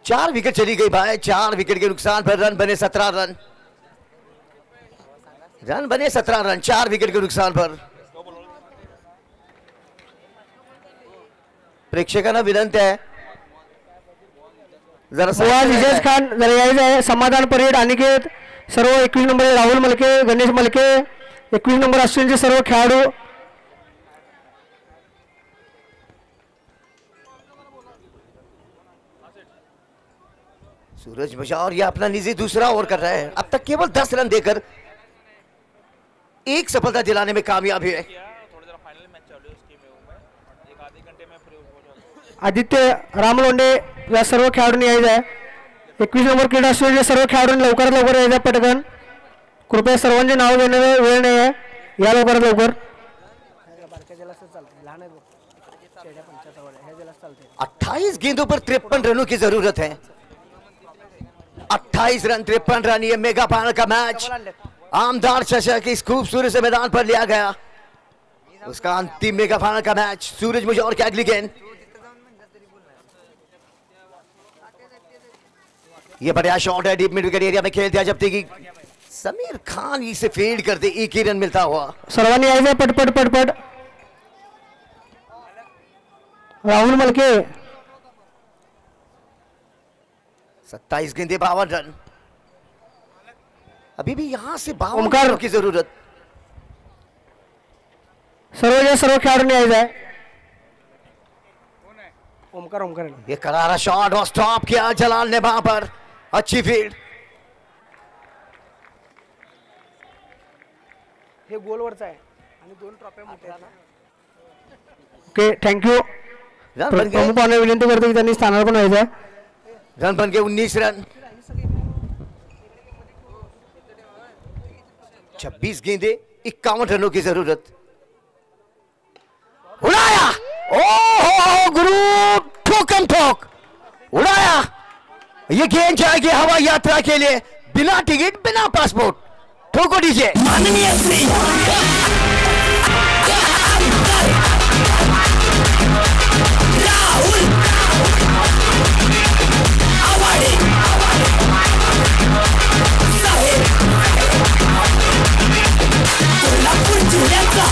चार विकेट चली गई भाई. 4 विकेट के नुकसान पर रन बने 17 रन. रन बने 17 रन 4 विकेट के नुकसान पर. प्रेक्षकांना विनंती आहे जरा फवाद हिजेज खान जरा यायचं आहे. समाधान परेड अनिकेत सर्व 21 नंबर राहुल मलके, गणेश मलके 21 नंबर असोसिएशनचे सर्व खेळाडू. सूरज मशाल ये अपना निजी दूसरा ओवर कर रहा है. अब तक केवल 10 रन देकर एक सफलता दिलाने में कामयाब है. आदित्य रामलोंडे या सर्व खेळाडूंनी यायचं आहे. 21 नंबर क्रीडा असोसिएशनचे सर्व खेळाडूंनी लवकरात लवकर यायचं आहे पटकन. कृपया सर्वांचे नाव घेण्याचा वेळ नाही आहे, या लवकरात लवकर. 28 गेंदों पर 53 रनों की जरूरत है. 28 रन 53 रन. ये मेगा फाइनल का मैच आमदार चषक इस खूबसूरत से मैदान पर लिया गया. उसका अंतिम मेगा फाइनल का मैच. सूरज मशाल की अगली गेंद. ये बढ़िया शॉट है, डीप मिड विकेट एरिया में खेल दिया जब तक कि समीर खान इसे फील्ड करते 1 ही रन मिलता हुआ. सर्वांनी यायचं पटपट पटपट. राहुल मलके 27 गेंदे 52 रन. अभी भी यहां से 52 ओमकार. रनों की जरूरत. सर्व खेळाडूंनी यायचं आहे. ओमकार ये करारा शॉट और स्टॉप किया जलाल ने वहां पर. अच्छी फील्ड. हे गोलवरच आहे आणि 2 ट्रॉफ्या मोठ्या आहेत. Okay thank you. रन बन गए. प्रमुख पाहुणे विनंती करतो की त्यांनी स्थानार्पण व्हायचं आहे. रन बन गए 19 रन. 26 गेंदे 51 रनों की जरूरत. उड़ाया. ओहो गुरु, ठोकम ठोक उड़ाया. ये गेंद जाएगी हवाई यात्रा के लिए बिना टिकट बिना पासपोर्ट. ठोको डीजे. माननीय श्री राहुल आवाडे साहेब कोल्हापूर जिल्ह्याचा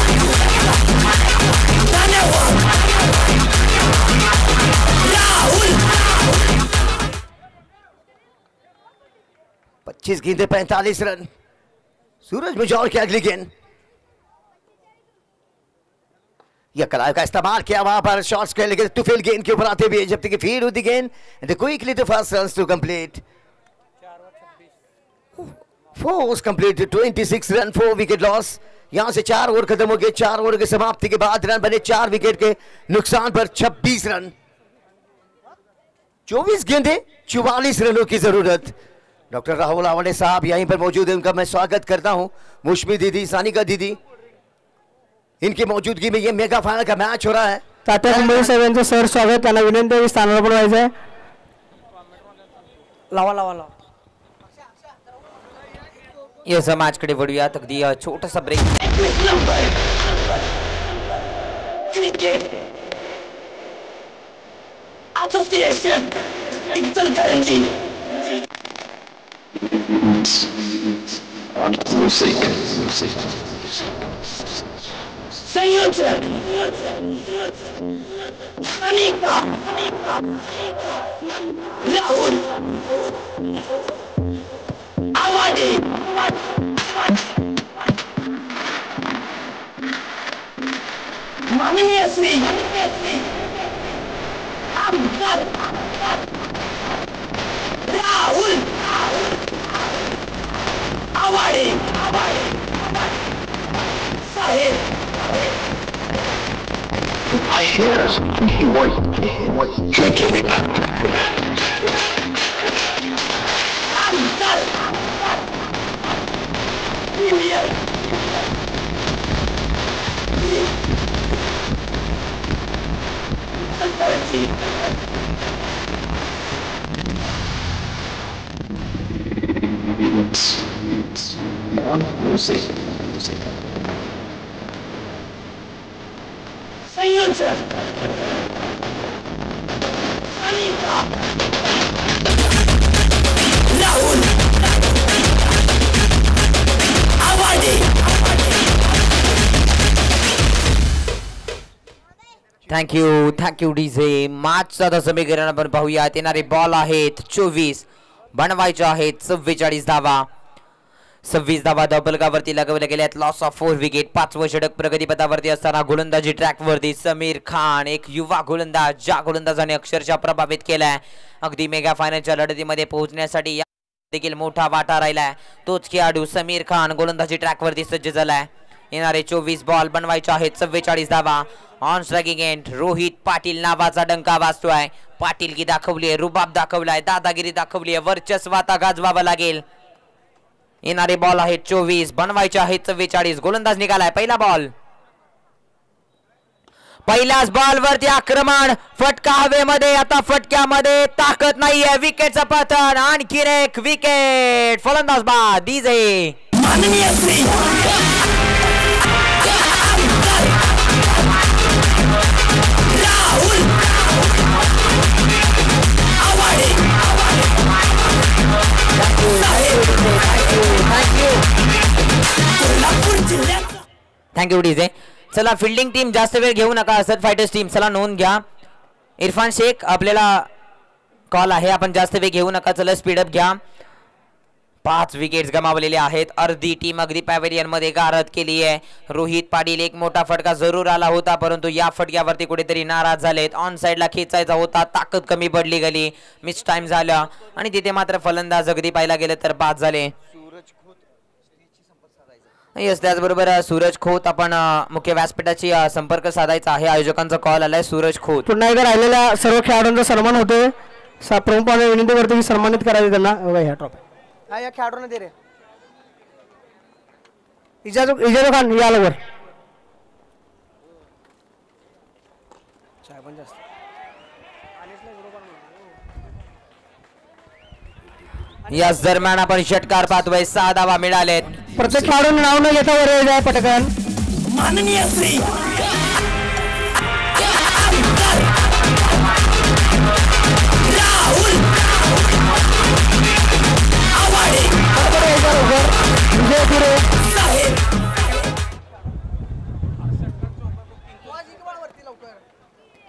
धन्यवाद. राहुल 25 गेंदे 45 रन. सूरज मशाल की अगली गेंद. यह कलाव का इस्तेमाल किया वहां पर शॉट्स के लेकिन टू गेंद के ऊपर आते हुए जब तक फील्ड होती गेंद the quickly the first runs to complete. 4 complete 26 run 4 wicket loss. यहां से 4 ओवर खत्म हो गए. 4 ओवर की समाप्ति के बाद रन बने 4 विकेट के नुकसान पर 26 रन. 24 गेंदे 44 रनों की जरूरत. डॉक्टर राहुल आवाडे साहब यहीं पर मौजूद है, उनका मैं स्वागत करता हूं. मुश्मी दीदी, सानिका दीदी, इनकी मौजूदगी में ये मेगा फाइनल का मैच हो रहा है. टाटा कुंबळे साहेबांचं सर स्वागत. त्यांना विनंती आहे स्थानार्पण व्हायचं आहे. लावा. यस मॅचकडे वळूयात. अगदी छोटासा ब्रेक. आज Association Intelligence Music Sayuta Anika Rahul Awadi Mania Sri Amgar Rahul Awadi Sahib I hear he was drinking Amgar Music. Sayuta Anita Rahul Awadi thank you DJ. मॅचचं समीकरण आपण पाहूयात. येणारे बॉल आहेत 24, बनवायचे आहेत 44 धावा. 26 धावा धबलकावरती लगवल्या गेल्यात. Loss of 4 wicket. 5वं षटक प्रगतीपथावरती असताना गोलंदाजी ट्रॅकवरती समीर खान, एक युवा गोलंदाज, ज्या गोलंदाजाने अक्षरशः प्रभावित केलाय. अगदी मेगा फायनलच्या लढतीमध्ये पोहोचण्यासाठी देखील मोठा वाटा राहिलाय. तोच खेळाडू समीर खान गोलंदाजी ट्रॅकवरती सज्ज झालाय. येणारे 24 बॉल बनवायचे आहेत 44 धावा. On striking end Rohit Patil नावाचा डंका वाजतोय. पाटीलकी दाखवलीय, रुबाब दाखवलाय, दादागिरी दाखवलीय, वर्चस्व आता गाजवावं लागेल. येणारे बॉल आहेत 24, बनवायचे आहेत 44. गोलंदाज निघालाय. पहिला बॉल, पहिल्याच बॉल वरती आक्रमण. फटका हवेमध्ये. आता फटक्यामध्ये ताकद नाहीये. विकेटचं पतन. आणखी एक विकेट. फलंदाज बाद डीजे. Thank you DJ. चला फिल्डिंग टीम जास्त वेळ घेऊ नका. असत फायटर्स टीम चला नोंद घ्या. इरफान शेख आपल्याला कॉल आहे. आपण जास्त वेळ घेऊ नका. चला स्पीडअप घ्या. 5 विकेट्स गमावलेले आहेत. अर्धी टीम अगदी पॅव्हेलियन मध्ये गारद केली आहे. रोहित पाटील एक मोठा फटका जरूर आला होता, परंतु या फटक्यावरती कुठेतरी नाराज झालेत. ऑन साइडला खेचायचा होता, ताकद कमी पडली गेली, मिस टाइम झाला आणि तिथे मात्र फलंदाज अगदी पाहायला गेलं तर बाद झाले. येस, त्याचबरोबर सूरज खोत आपण मुख्य व्यासपीठाची संपर्क साधायचा आहे. आयोजकांचा कॉल आलाय. सूरज खोत. पुन्हा एकदा राहिलेल्या सर्व खेळाडूंचा सन्मान होतोय. प्रमुख पाहुणे विनंती करतो की सन्मानित करायचे त्यांना. ह्या ट्रॉफी या खेळाडूंना दे रे. इजाजो खान या लवकर. याच दरम्यान आपण षटकार पाहतोय. 6 धावा मिळालेत. प्रत्येक खेळाडूंना नाव न घेता वर यायचं आहे पटकन. माननीय श्री राहुल आवाडे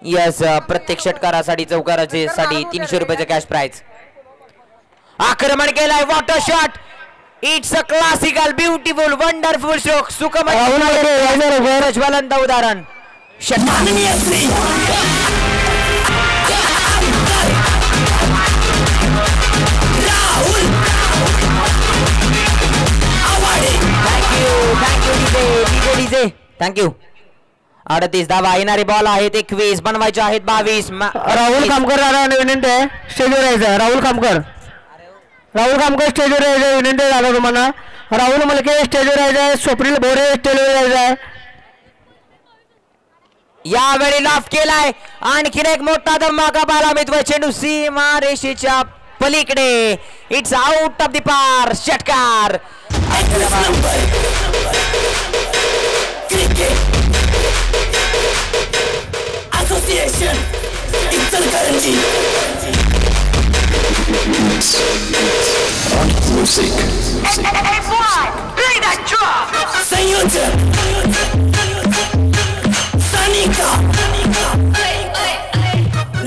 यस, प्रत्येक षटकारासाठी चौकाराचे साठी 300 रुपयाचे कॅश प्राइज. आक्रमण केलाय. Water shot. It's a classical beautiful wonderful stroke. सुखमय ज्वलंत उदाहरण. माननीय Shri Rahul Awade. Thank you DJ. Thank you. 38 धावा. येणारे बॉल आहेत 21, बनवायचे आहेत 22. राहुल कामकर विनंती आहे स्टेजवर यायचं. राहुल कामकर स्टेजवर यायचं विनंती झालं तुम्हाला. राहुल मलके स्टेजवर यायचं आहे. स्वप्नील भोरे स्टेजवर यायचं आहे. यावेळी लाफ केलाय. आणखीन एक मोठा धमाका पाहायला मिळतोय. चेंडू सीमा रेषेच्या पलीकडे. इट्स आउट ऑफ द पार. षटकार. क्रिकेट असोसिएशन इचलकरंजी संयोजक सानिका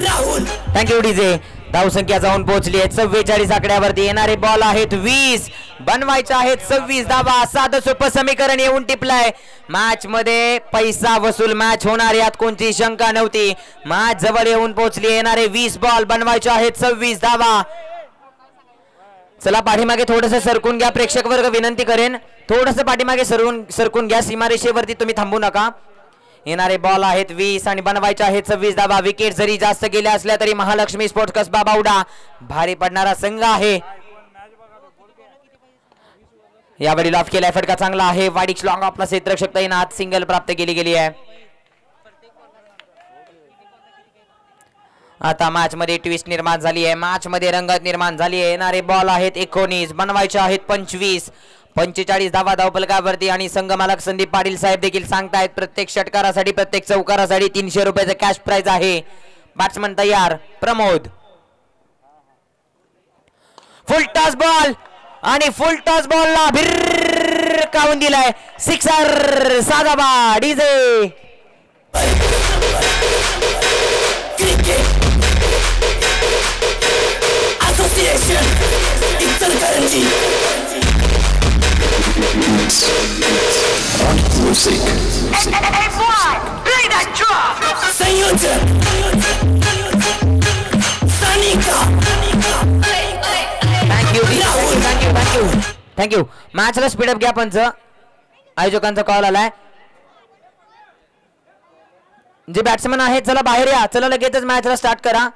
राहुल. Thank you DJ. धावसंख्या जाऊन पोहोचली आहे 44 आकड्यावरती. येणारे बॉल आहेत 20, बनवायचे आहेत 26 धावा. साधं सोपं समीकरण येऊन टिपलाय. मॅच मध्ये पैसा वसूल मॅच होणार यात कोणती शंका नव्हती. मॅच जवळ येऊन पोहोचली. येणारे 20 बॉल, बनवायचे आहेत 26 धावा. चला पाठीमागे थोडंसं सरकून घ्या. प्रेक्षक वर्ग विनंती करेन थोडंसं पाठीमागे सरकून घ्या. सीमारेषेवरती तुम्ही थांबू नका. येणारे बॉल आहेत 20 आणि बनवायचे आहेत 26 धावा. विकेट जरी जास्त गेल्या असल्या तरी महालक्ष्मी स्पोर्ट्स कसबा बावडा भारी पडणारा संघ आहे. यावेळी लॉफ केलाय. फटका चांगला आहे. वाईड लॉंग आपला क्षेत्ररक्षक तैनात. सिंगल प्राप्त केली गेली आहे. आता मॅच मध्ये ट्विस्ट निर्माण झाली आहे. मॅच मध्ये रंगत निर्माण झाली आहे. येणारे बॉल आहेत 19, बनवायचे आहेत 25. 45 धावा धावफलकावरती आणि संघ मालक संदीप पाटील साहेब देखील सांगतायत प्रत्येक षटकारासाठी प्रत्येक चौकारासाठी 300 रुपयाचं कॅश प्राइज आहे. बॅट्समन तयार. प्रमोद. फुल टॉस बॉल आणि फुल टॉस बॉलला भिरकावून दिलाय. सिक्सर. साधा बा डीजे. क्रिकेट असोसिएशन इचलकरंजी संयोजक सानिका. थँक्यू. मॅचला स्पीडअप घ्या. पंच आयोजकांचा कॉल आलाय. जे बॅट्समन आहेत चला बाहेर या. चला लगेचच मॅचला स्टार्ट करा.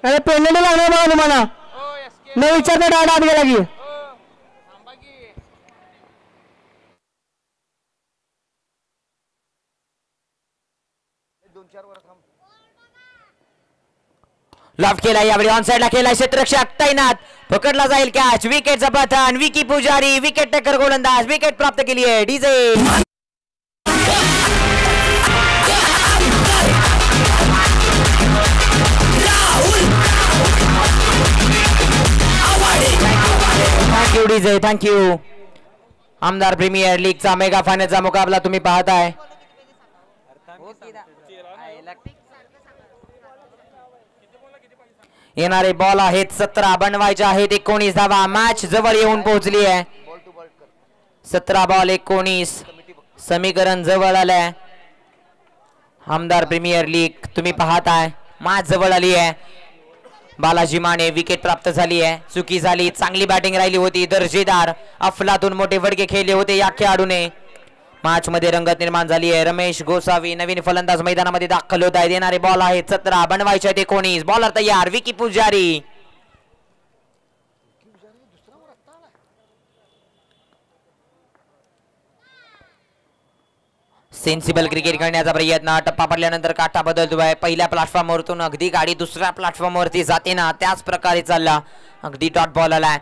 अरे पेनल्टी लागणार बघा तुम्हाला. न विचारता डायरेक्ट आत गेला की. लॉफ्ट केला. यावेळी ऑन साइडला केला. क्षेत्ररक्षक तैनात. पकडला जाईल कॅच. विकेटचा पतन. विकी पुजारी विकेट टेकर गोलंदाज. विकेट प्राप्त केली आहे. डीजे. Thank you DJ. थँक्यू. आमदार प्रीमियर लीगचा मेगा फायनलचा मुकाबला तुम्ही पाहताय. येणारे बॉल आहेत 17, बनवायचे आहेत 19 धावा. मॅच जवळ येऊन पोहोचली आहे. 17 बॉल 19. समीकरण जवळ आलंय. आमदार प्रीमियर लीग तुम्ही पाहताय. मॅच जवळ आली आहे. बालाजी माने विकेट प्राप्त झाली आहे. चुकी झाली. चांगली बॅटिंग राहिली होती. दर्जेदार अफलातून मोठे फटके खेळले होते या खेळाडूने. मॅच मध्ये रंगत निर्माण झाली आहे. रमेश गोसावी नवीन फलंदाज मैदानामध्ये दाखल होत आहेत. येणारे बॉल आहेत 17, बनवायचे आहेत 19. बॉलर तयार. विकी पुजारी. सेन्सिबल क्रिकेट खेळण्याचा प्रयत्न. टप्पा पडल्यानंतर काटा बदलतोय. पहिल्या प्लॅटफॉर्मवरतून अगदी गाडी दुसऱ्या प्लॅटफॉर्मवरती जाते ना त्याच प्रकारे चालला. अगदी डॉट बॉल आलाय.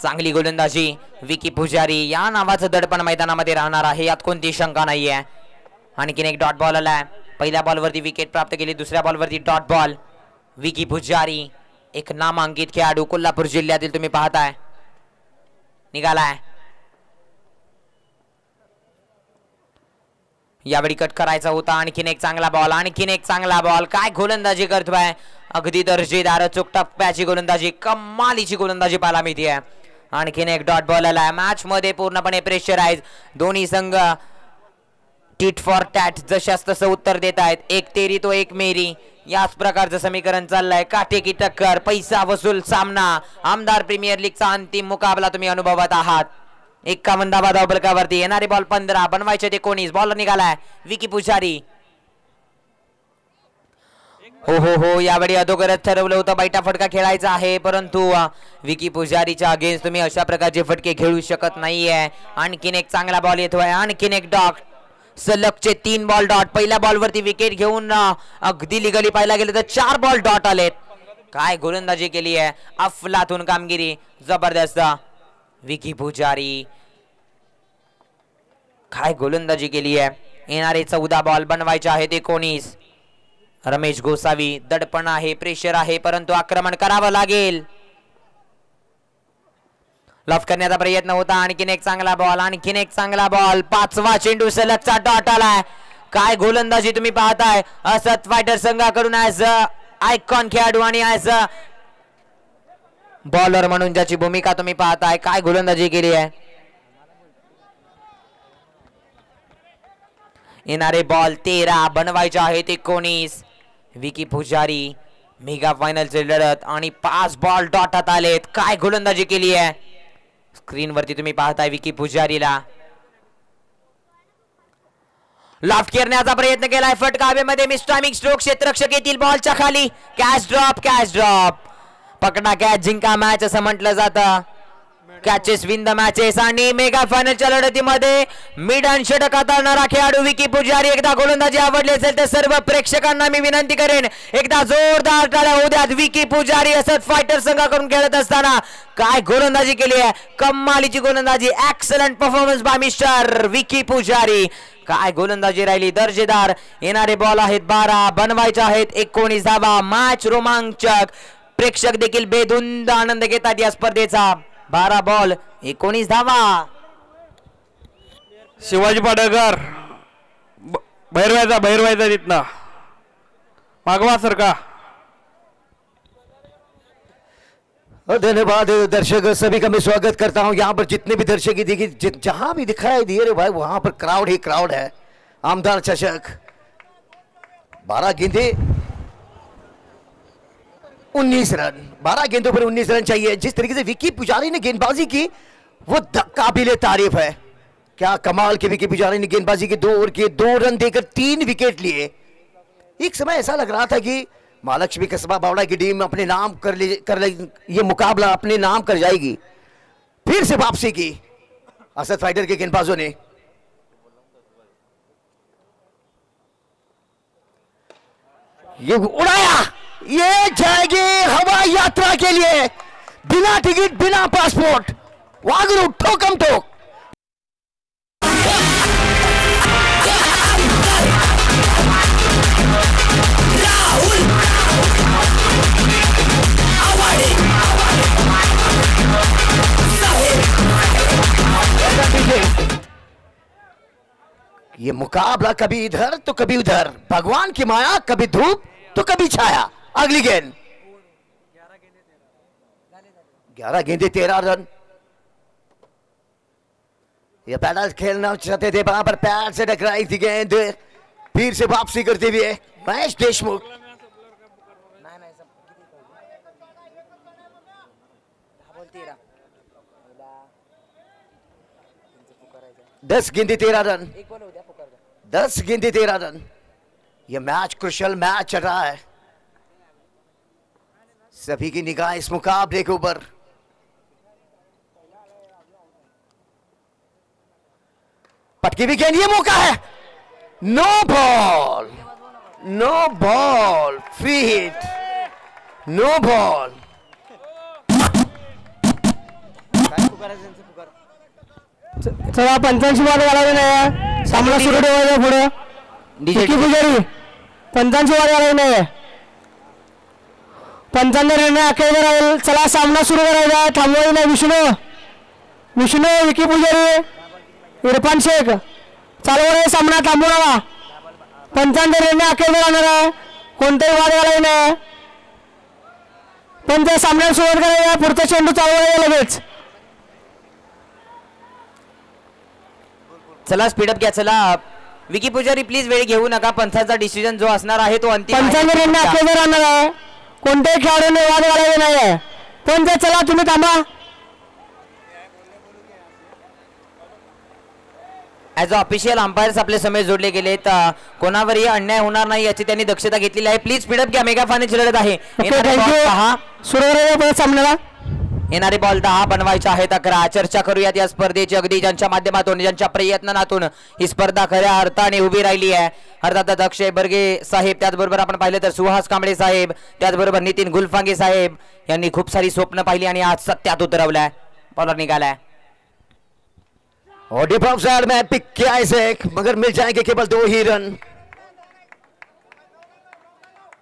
चांगली गोलंदाजी. विकी पुजारी या नावाचं दडपण मैदानामध्ये राहणार आहे यात कोणती शंका नाहीये. आणखीन एक डॉट बॉल आलाय. पहिल्या बॉलवरती विकेट प्राप्त केली. दुसऱ्या बॉलवरती डॉट बॉल. विकी पुजारी एक नामांकित खेळाडू कोल्हापूर जिल्ह्यातील तुम्ही पाहताय. निघालाय. यावेळी कट करायचा होता. आणखीन एक चांगला बॉल. आणखीन एक चांगला बॉल. काय गोलंदाजी करतोय. अगदी दर्जेदार चोख टप्प्याची गोलंदाजी. कमालीची गोलंदाजी पाहायला मिळते. आणखीन एक डॉट बॉल आलाय. मॅच मध्ये पूर्णपणे प्रेशराइज. दोन्ही संघ टिट फॉर टॅट जशास तसं उत्तर देत आहेत. एक तेरी तो एक मेरी याच प्रकारचं समीकरण चाललंय. काटे की टक्कर. पैसा वसूल सामना. आमदार प्रीमियर लीगचा अंतिम मुकाबला तुम्ही अनुभवत आहात. 51 धावा धावफलकावरती. येणारे बॉल 15, बनवायचे 19. बॉलर निघालाय विकी पुजारी. हो हो हो, यावेळी अगोदरच ठरवलं होतं बैठा फटका खेळायचा आहे, परंतु विकी पुजारीच्या अगेन्स्ट तुम्ही अशा प्रकारचे फटके खेळू शकत नाहीये. आणखीन एक चांगला बॉल येतोय, आणखीन एक डॉट, सलगचे 3 बॉल डॉट. पहिल्या बॉलवरती विकेट घेऊन अगदी लिगली पाहायला गेलं तर 4 बॉल डॉट आलेत. काय गोलंदाजी केली आहे, अफलातून कामगिरी, जबरदस्त. विकी पुजारी काय गोलंदाजी केली आहे. येणारे 14 बॉल बनवायचे आहेत 19. रमेश गोसावी, दडपण आहे, प्रेशर आहे, परंतु आक्रमण करावं लागेल. लॉफ करण्याचा प्रयत्न होता. आणखीन एक चांगला बॉल, आणखीन एक चांगला बॉल. 5वा चेंडू सलगचा डॉट आलाय. काय गोलंदाजी तुम्ही पाहताय असत फायटर संघाकडून ऍज आयकॉन खेळाडू आणि ऍज बॉलर म्हणून ज्याची भूमिका तुम्ही पाहताय. काय गोलंदाजी केली आहे. येणारे बॉल 13 बनवायचे आहेत 19. विकी पुजारी मेगा फायनलची लढत आणि 5 बॉल डॉटात आलेत. काय गोलंदाजी केली आहे. स्क्रीनवरती तुम्ही पाहताय विकी पुजारीला. लॉफ्ट करण्याचा प्रयत्न केलाय, फटका हवेमध्ये, मिस्टामिक स्ट्रोक, क्षेत्ररक्षक येतील बॉलच्या खाली. Catch drop, catch drop. पकडा कॅच जिंका मॅच असं म्हटलं जातं. Catches win the matches. आणि मेगा फायनलच्या लढतीमध्ये मिड अँड षटक हाताळणारा खेळाडू विकी पुजारी. एकदा गोलंदाजी आवडली असेल तर सर्व प्रेक्षकांना मी विनंती करेन एकदा जोरदार टाळ्या होऊ द्यात. विकी पुजारी असत फायटर संघाकडून खेळत असताना काय गोलंदाजी केली आहे, कमालीची गोलंदाजी. Excellent performance by mister Vicky Pujari. काय गोलंदाजी राहिली दर्जेदार. येणारे बॉल आहेत 12, बनवायचे आहेत 19 धावा. मॅच रोमांचक, प्रेक्षक देखील बेधुंद आनंद घेतात या स्पर्धेचा. 12 बॉल 19 धावा. शिवाजी पाडळकर भैरवायचा तिथनं मागवा सर का. धन्यवाद दर्शक सभी का मैं स्वागत करता हूं. यहाँ पर जितने भी दर्शक देखिए जहां भी दिखाई दे रहे भाई वहां पर क्राउड ही क्राउड है. आमदार चषक 12 गेंदे 19 रन, 12 गेंदों पर 19 रन चाहिए. जिस तरीके से विकी पुजारी ने गेंदबाजी की वो काबिले तारीफ है. क्या कमाल के विकी पुजारी ने गेंदबाजी की. 2 ओवर के 2 रन देकर 3 विकेट लिए. एक समय ऐसा लग रहा था कि महालक्ष्मी कस्बा बावड़ा की टीम अपने नाम कर ले ये मुकाबला अपने नाम कर जाएगी. फिर से वापसी की असद फाइटर के गेंदबाजों ने. ये उड़ाया, ये जाएगी हवाई यात्रा के लिए बिना टिकट बिना पासपोर्ट. वागरू ठोकम ठोक. राहुल आवाडे ये मुकाबला कभी इधर तो कभी उधर. भगवान की माया, कभी धूप तो कभी छाया. अगली गेंद 11 गेंदे 13 रन. ये पैडल खेलना चाहते थे, वहां पर पैर से टकराई थी गेंद. फिर से वापसी करते हुए महेश देशमुख. 10 गेंदे 13 रन. 10 गेंदे 13 रन. यह मैच क्रुशियल मैच चल रहा है. सभी की निगाह इस मुकाबले के ऊपर. पटकी भी गेंद, ये मौका है. No ball, no ball, free hit, no ball. चला 85 बॉल घालावे नाही. सामना सुरू ठेवायचा पुढे. विकी पुजारी 85 बॉल घालावे नाही. 55 रन अखेर राहील. चला सामना सुरू करायचा. थांबवायचा नाही. विष्णू विकी पुजारी इरफान शेख चालू सामना थांबू नका. 55 रन अखेर राहणार आहे. कोणताही वाद घालावे नाही. पण त्या सामन्याला सुरुवात करायला पुढचा चेंडू चालू आहे लगेच. चला स्पीडअप घ्या. चला विकी पुजारी प्लीज वेळ घेऊ नका. पंचाचा डिसिजन जो असणार आहे तो अंतिम 55 रन अखेर राहणार आहे. कोणत्याही खेळाडूने वाद घालावे नाही आहे. पण ते चला तुम्ही थांबा. ॲज अ ऑफिशियल अंपायर्स आपले समेत जोडले गेलेत. कोणावरही अन्याय होणार नाही याची त्यांनी दक्षता घेतलेली आहे. प्लीज स्पीडअप घ्या. मेगा फायनलची लढत आहे. सामन्याला येणारे बॉल 10 बनवायचे आहेत 11. चर्चा करूयात या स्पर्धेची अगदी ज्यांच्या माध्यमातून ज्यांच्या प्रयत्नातून ही स्पर्धा खऱ्या अर्थाने उभी राहिली आहे. अर्थातच अक्षय बर्गे साहेब, त्याचबरोबर आपण पाहिलं तर सुहास कांबळे साहेब, त्याचबरोबर नितीन गुलफांगे साहेब यांनी खूप सारी स्वप्न पाहिली आणि आज सत्यात उतरवलंय. बॉलर निघालाय और डीप ऑफ साइड में पिक किया इसे, मगर मिल जाएंगे केवल 2 ही रन.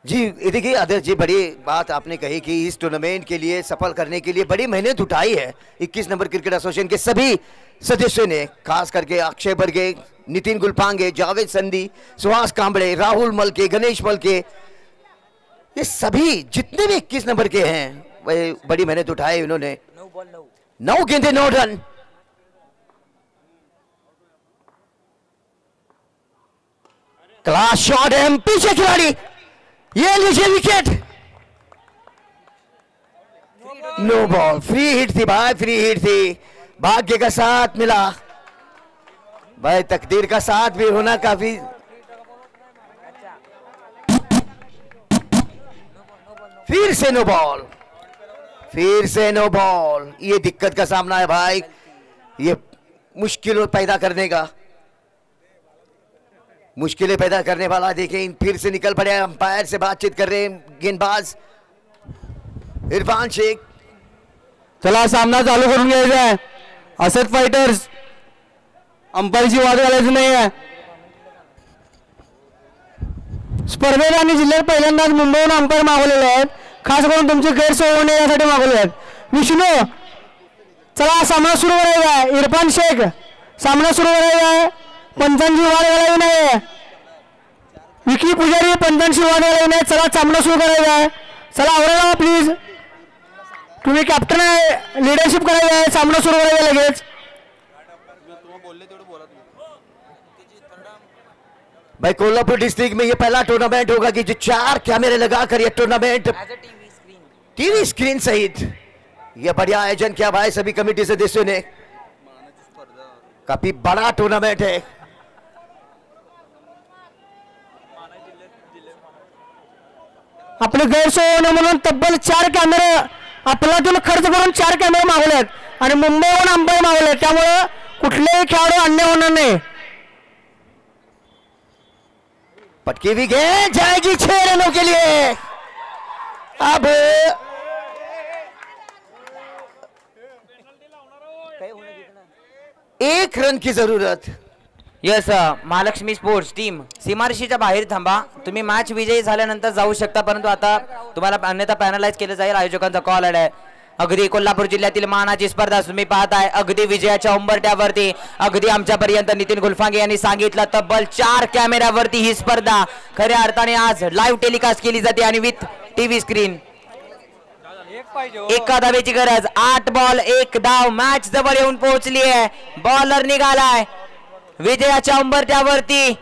जी देखिए आदर्श जी, बड़ी बात आपने कही कि इस टूर्नामेंट के लिए सफल करने के लिए बड़ी मेहनत उठाई है 21 नंबर क्रिकेट एसोसिएशन के सभी सदस्यों ने, खास करके अक्षय बर्गे, नितिन गुलफांगे, जावेद संधी, सुहास कांबळे, राहुल मलके, गणेश मलके, ये सभी जितने भी 21 नंबर के हैं वह बड़ी मेहनत उठाई उन्होंने. 9 गेंदे 9 रन. क्लास शॉट है, पीछे खिलाड़ी, ये लीजिए wicket. No ball, free hit थी भाई, फ्री हिट थी. भाग्य का साथ मिला भाई, तकदीर का साथ भी होना काफी. फिर से नो बॉल, फिर से नो बॉल. ये दिक्कत का सामना है भाई, ये मुश्किल पैदा करने का, मुश्किलें पैदा करने वाला. देखें फिर से निकल पड़े, अंपायर से बातचीत कर रहे हैं गेंदबाज इरफान शेख. चला सामना चालू करून घ्यायचा आहे. असत फायटर्स, अंपायरची वाद घालायची नाही आहे. स्पर्धेत आणि जिल्ह्यात पहिल्यांदाच मुंबईहून अंपायर मागवलेले आहेत. खास करून तुमची गैरसोय होऊ नये यासाठी मागवले आहेत. विष्णू, चला सामना सुरू करायचा आहे. इरफान शेख, सामना सुरू करायचा आहे. पंचांची वाद घालावी नाही. विकी पुजारी, पंचांची वाद घालावी नाही. चला सामना सुरू करायचा आहे. चला आवरा प्लीज, तुम्ही कॅप्टन आहे, लिडरशिप करायची आहे. सामना सुरू करायचा लगेच. भाई कोल्हापुर डिस्ट्रिक्ट में ये पहला टूर्नामेंट होगा कि जो 4 कैमरे लगाकर ये टूर्नामेंट टीवी स्क्रीन सहित ये बढ़िया आयोजन किया भाई सभी कमेटी सदस्यों ने. काफी बड़ा टूर्नामेंट है. आपले गैरसोय होणे म्हणून तब्बल 4 कॅमेरे आपल्यातून खर्च करून 4 कॅमेरे मागवलेत आणि मुंबईहून अंपायर मागवले. त्यामुळे कुठलेही खेळाडू अन्याय होणार नाही. पटकी भी गेंद जाएगी 6 रनों के लिए. अब 1 रन की जरूरत. यस, महालक्ष्मी स्पोर्ट्स टीम सीमारेषेच्या बाहेर थांबा. तुम्ही मॅच विजयी झाल्यानंतर जाऊ शकता, परंतु आता तुम्हाला अन्यथा पॅनलाइज केलं जाईल. आयोजकांचा कॉल आलाय. अगदी कोल्हापूर जिल्ह्यातील मानाची स्पर्धा तुम्ही पाहताय, अगदी विजयाच्या उंबरट्यावरती. अगदी आमच्यापर्यंत नितीन गुलफांगे यांनी सांगितलं तब्बल 4 कॅमेऱ्यावरती ही स्पर्धा खऱ्या अर्थाने आज लाईव्ह टेलिकास्ट केली जाते आणि विथ टीव्ही स्क्रीन. एका धावेची गरज. 8 बॉल 1 धाव. मॅच जवळ येऊन पोहोचली आहे. बॉलर निघालाय विजयाच्या उंबरट्यावरती.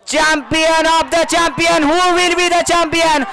Champion of the champion, who will be the champion?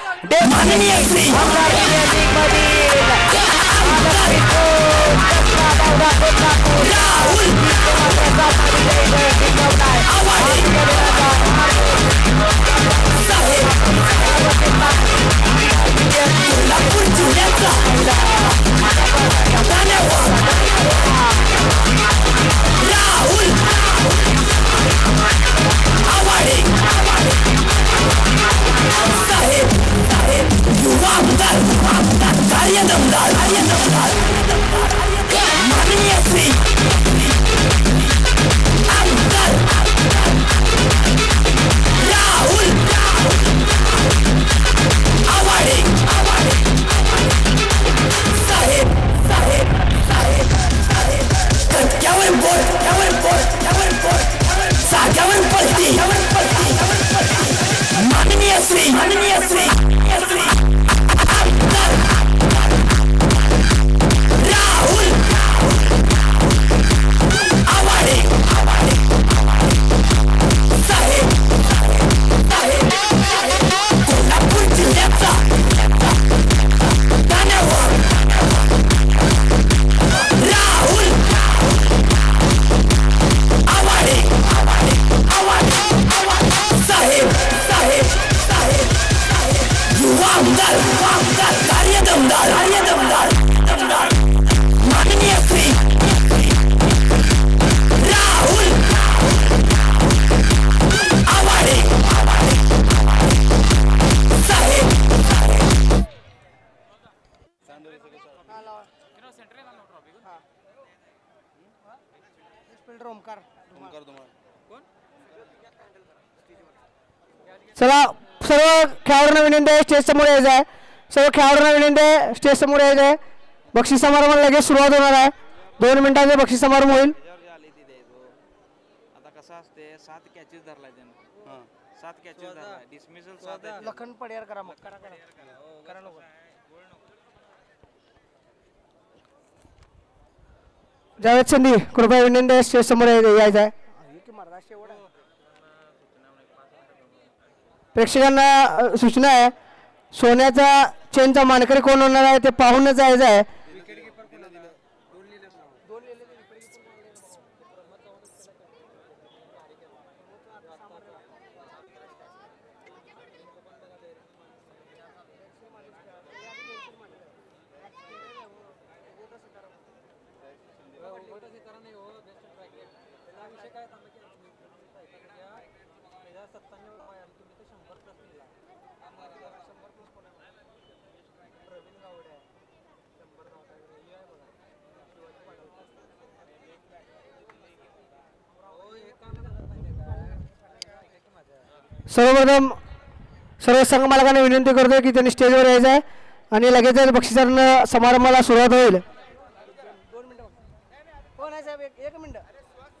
चला सर्व खेळाडूंना विनंती आहे स्टेज समोर यायचं आहे. सर्व खेळाडूंना विनंती आहे स्टेज समोर यायचं आहे. बक्षीस समारंभाला लगेच सुरुवात होणार आहे. 2 मिनिटांचे बक्षीस समारंभ होईल. आता कसं असते 7 कॅचेस धरलाय त्यानं 7 कॅचेस धरलाय डिसमिसल 7 आहे. लखन पडियार करा मग करा नको. जावेद संधी कृपया विनंती आहे स्टेज समोर यायचं आहे. प्रेक्षकांना सूचना आहे सोन्याचा चेनचा मानकरी कोण होणार आहे ते पाहूनच जायचं आहे. सर्वप्रथम सर्व संघ मालकांना विनंती करतोय की त्यांनी स्टेजवर यायचं आहे आणि लगेच बक्षिसांना समारंभाला सुरुवात होईल. 2 मिनिटं. हो नाही साहेब, एक मिनिट.